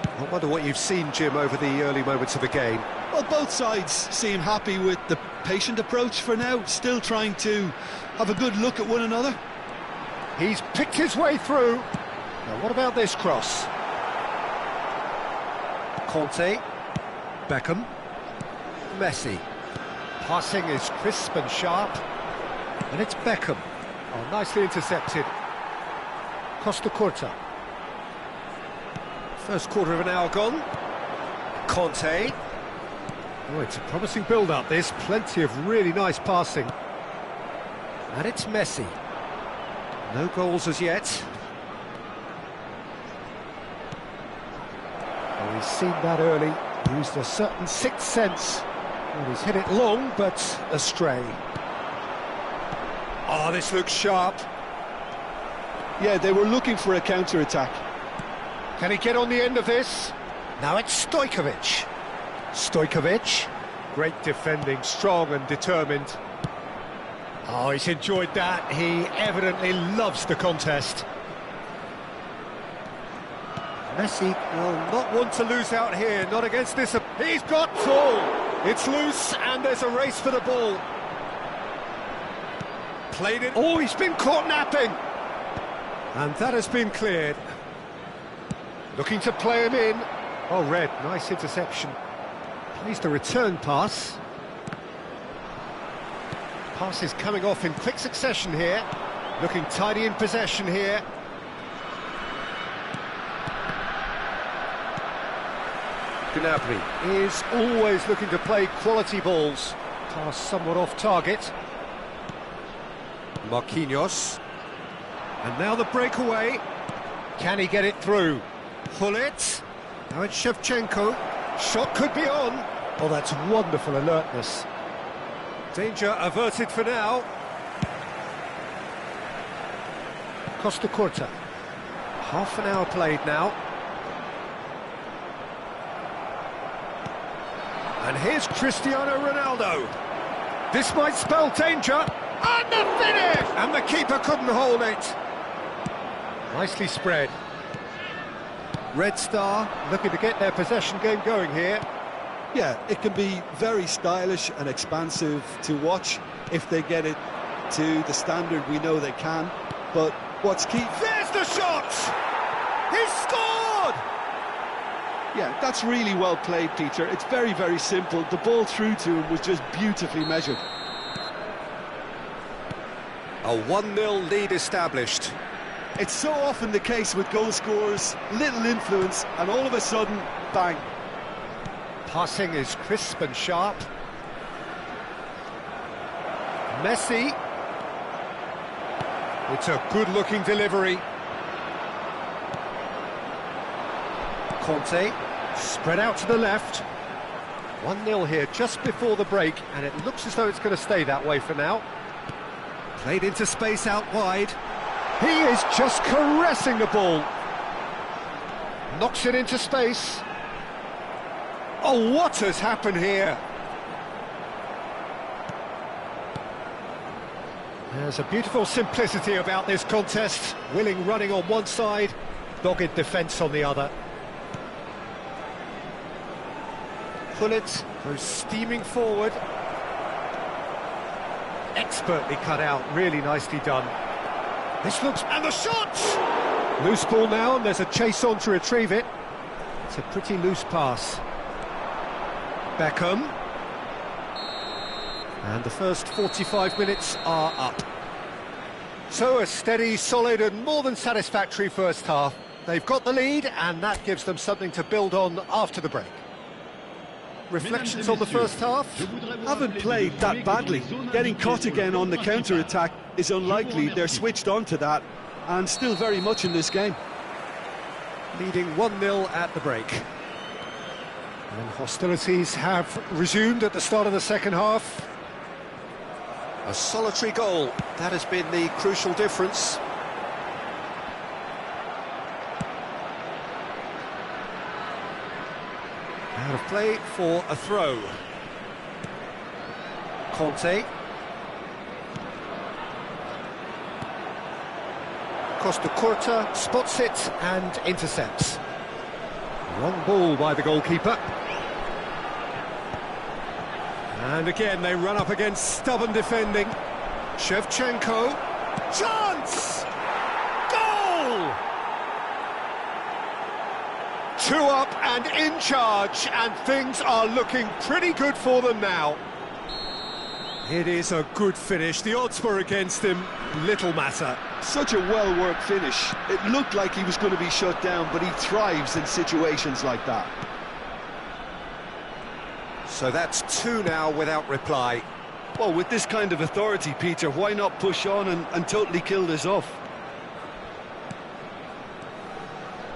Speaker 1: I wonder what you've seen, Jim, over the early moments of the game.
Speaker 2: Well, both sides seem happy with the patient approach for now, still trying to have a good look at one another.
Speaker 1: He's picked his way through. Now, what about this cross? Conte, Beckham, Messi. Passing is crisp and sharp, and it's Beckham. Oh, nicely intercepted. Costa Curta. First quarter of an hour gone. Conte. Oh, it's a promising build-up, this. Plenty of really nice passing. And it's Messi. No goals as yet. Oh, he's seen that early. Used a certain sixth sense. Well, he's hit it long, but astray. Oh, this looks sharp.
Speaker 2: Yeah, they were looking for a counter-attack.
Speaker 1: Can he get on the end of this? Now it's Stojkovic. Stojkovic. Great defending, strong and determined. Oh, he's enjoyed that. He evidently loves the contest. Messi will not want to lose out here, not against this. He's got full. It's loose and there's a race for the ball. Played it. Oh, he's been caught napping. And that has been cleared. Looking to play him in. Oh, Red, nice interception. Plays the return pass. Pass is coming off in quick succession here. Looking tidy in possession here. Gnabry is always looking to play quality balls. Pass somewhat off target. Marquinhos. And now the breakaway. Can he get it through? Hullet. Now it's Shevchenko. Shot could be on. Oh, that's wonderful alertness. Danger averted for now. Costa Curta. Half an hour played now. And here's Cristiano Ronaldo. This might spell danger. And the finish! And the keeper couldn't hold it. Nicely spread. Red Star looking to get their possession game going here.
Speaker 2: Yeah, it can be very stylish and expansive to watch if they get it to the standard we know they can. But what's key...
Speaker 1: There's the shot! He scored!
Speaker 2: Yeah, that's really well played, Peter. It's very, very simple. The ball through to him was just beautifully measured.
Speaker 1: A 1-0 lead established.
Speaker 2: It's so often the case with goal scorers, little influence, and all of a sudden, bang.
Speaker 1: Passing is crisp and sharp. Messi. It's a good-looking delivery. Conte, spread out to the left. 1-0 here just before the break, and it looks as though it's going to stay that way for now. Played into space out wide. He is just caressing the ball. Knocks it into space. Oh, what has happened here? There's a beautiful simplicity about this contest. Willing running on one side, dogged defence on the other. Pullet goes steaming forward. Expertly cut out, really nicely done. This looks... and the shot! Loose ball now, and there's a chase on to retrieve it. It's a pretty loose pass. Beckham. And the first 45 minutes are up. So a steady, solid and more than satisfactory first half. They've got the lead, and that gives them something to build on after the break. Reflections on the first half?
Speaker 2: Haven't played that badly. Getting caught again on the counter-attack is unlikely. They're switched on to that, and still very much in this game.
Speaker 1: Leading 1-0 at the break. And hostilities have resumed at the start of the second half. A solitary goal, that has been the crucial difference. Out of play for a throw. Conte. Costa Curta spots it and intercepts. Wrong ball by the goalkeeper. And again they run up against stubborn defending. Shevchenko. Chance! Goal! 2 up and in charge, and things are looking pretty good for them now. It is a good finish. The odds were against him. Little matter.
Speaker 2: Such a well-worked finish. It looked like he was going to be shut down, but he thrives in situations like that.
Speaker 1: So that's 2 now without reply.
Speaker 2: Well, with this kind of authority, Peter, why not push on and totally kill this off?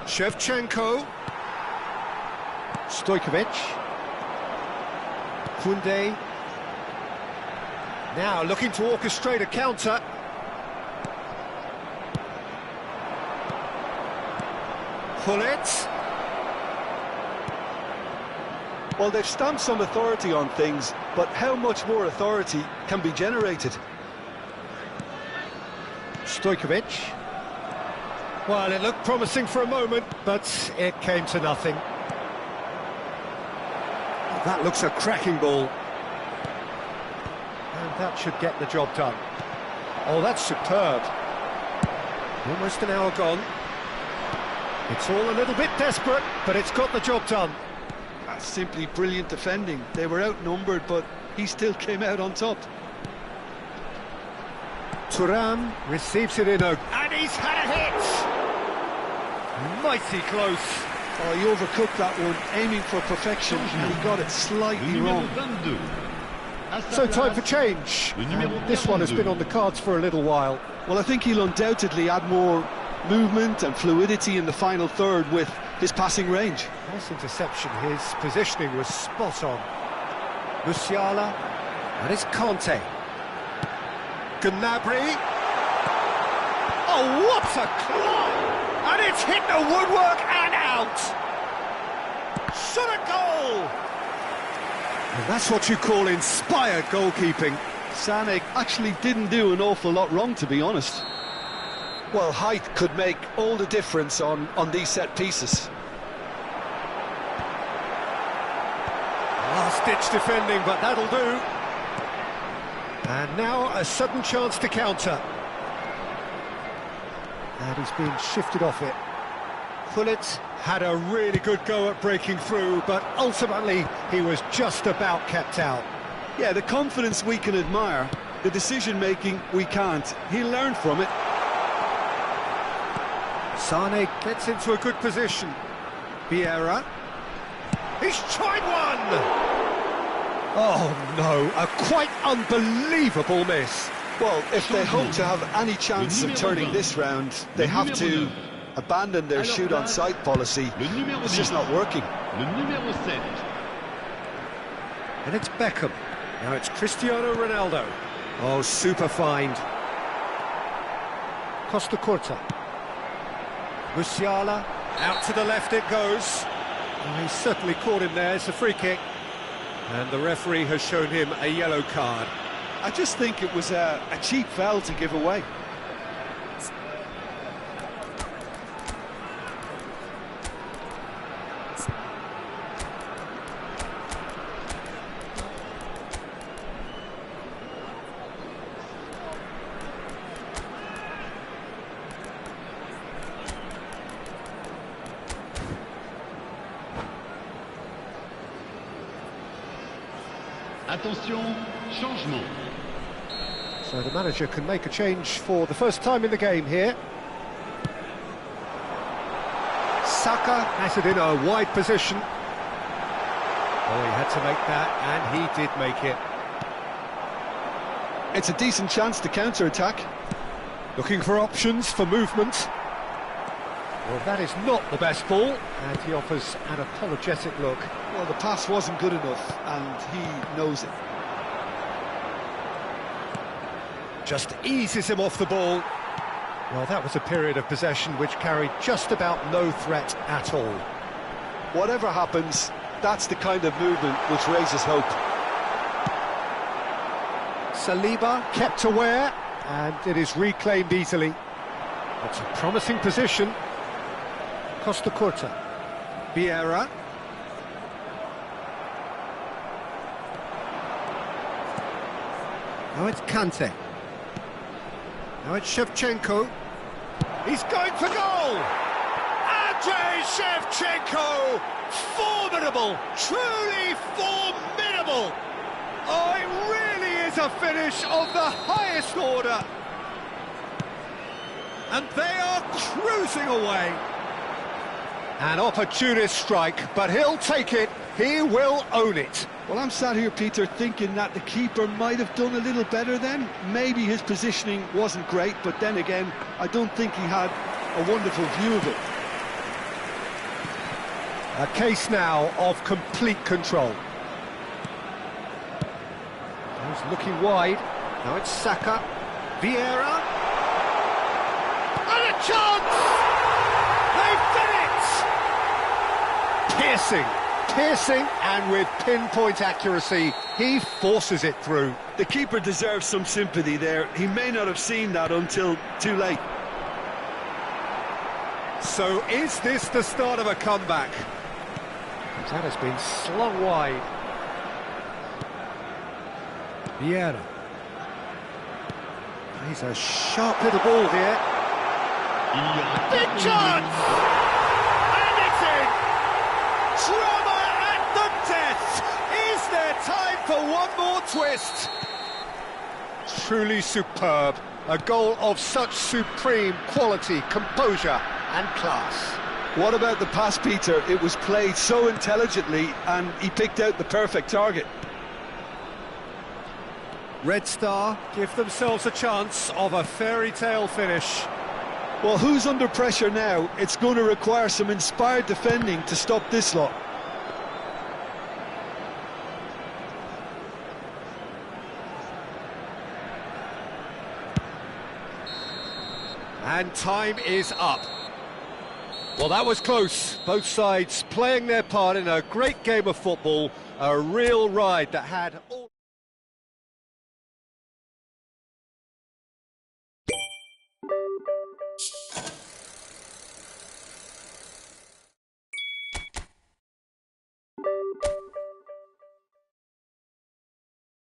Speaker 1: Shevchenko. Stojkovic. Koundé. Now looking to orchestrate a counter. Pullet.
Speaker 2: Well, they've stamped some authority on things, but how much more authority can be generated?
Speaker 1: Stojkovic. Well, it looked promising for a moment, but it came to nothing. That looks a cracking ball. And that should get the job done. Oh, that's superb. Almost an hour gone. It's all a little bit desperate, but it's got the job done.
Speaker 2: That's simply brilliant defending. They were outnumbered, but he still came out on top.
Speaker 1: Thuram receives it in a... and he's had a hit! Mighty close.
Speaker 2: Oh, he overcooked that one, aiming for perfection, and he got it slightly wrong.
Speaker 1: So time for change. And this one has been on the cards for a little while.
Speaker 2: Well, I think he'll undoubtedly add more movement and fluidity in the final third with his passing range.
Speaker 1: Nice interception. His positioning was spot on. Musiala, and it's Conte. Gnabry. Oh, what a climb! And it's hit the woodwork and out! Shot a goal! And that's what you call inspired goalkeeping.
Speaker 2: Sané actually didn't do an awful lot wrong, to be honest. Well, height could make all the difference on these set pieces.
Speaker 1: Last-ditch defending, but that'll do. And now a sudden chance to counter. And he's been shifted off it. Pullet had a really good go at breaking through, but ultimately he was just about kept out.
Speaker 2: Yeah, the confidence we can admire, the decision-making we can't. He'll learn from it.
Speaker 1: Sané gets into a good position. Vieira. He's tried one! Oh no, a quite unbelievable miss.
Speaker 2: Well, if they hope to have any chance of turning this round, they have to abandon their shoot-on-sight policy. It's just not working.
Speaker 1: And it's Beckham. Now it's Cristiano Ronaldo. Oh, super find. Costa Curta. Musiala. Out to the left it goes. Oh, he's certainly caught him there. It's a free kick. And the referee has shown him a yellow card.
Speaker 2: I just think it was a cheap foul to give away.
Speaker 3: Attention, changement.
Speaker 1: So the manager can make a change for the first time in the game here. Saka has it in a wide position. Oh, he had to make that, and he did make it.
Speaker 2: It's a decent chance to counter-attack.
Speaker 1: Looking for options for movement. Well, that is not the best ball, and he offers an apologetic look.
Speaker 2: Well, the pass wasn't good enough, and he knows it.
Speaker 1: Just eases him off the ball. Well, that was a period of possession which carried just about no threat at all.
Speaker 2: Whatever happens, that's the kind of movement which raises hope.
Speaker 1: Saliba kept aware, and it is reclaimed easily. That's a promising position. Costa Curta. Vieira. Now it's Kante. Now it's Shevchenko. He's going for goal! Andrei Shevchenko! Formidable! Truly formidable! Oh, it really is a finish of the highest order! And they are cruising away. An opportunist strike, but he'll take it. He will own it.
Speaker 2: Well, I'm sat here, Peter, thinking that the keeper might have done a little better then. Maybe his positioning wasn't great, but then again, I don't think he had a wonderful view of it.
Speaker 1: A case now of complete control. He's looking wide. Now it's Saka. Vieira. And a chance! They've done it! Piercing. Piercing, and with pinpoint accuracy, he forces it through.
Speaker 2: The keeper deserves some sympathy there. He may not have seen that until too late.
Speaker 1: So is this the start of a comeback? That has been slung wide. Vieira. He's a sharp little ball here. Big chance! And it's in! Drama at the death! Is there time for one more twist? Truly superb. A goal of such supreme quality, composure and class.
Speaker 2: What about the pass, Peter? It was played so intelligently and he picked out the perfect target.
Speaker 1: Red Star give themselves a chance of a fairy tale finish.
Speaker 2: Well, who's under pressure now? It's going to require some inspired defending to stop this lot.
Speaker 1: And time is up. Well, that was close. Both sides playing their part in a great game of football. A real ride that had all...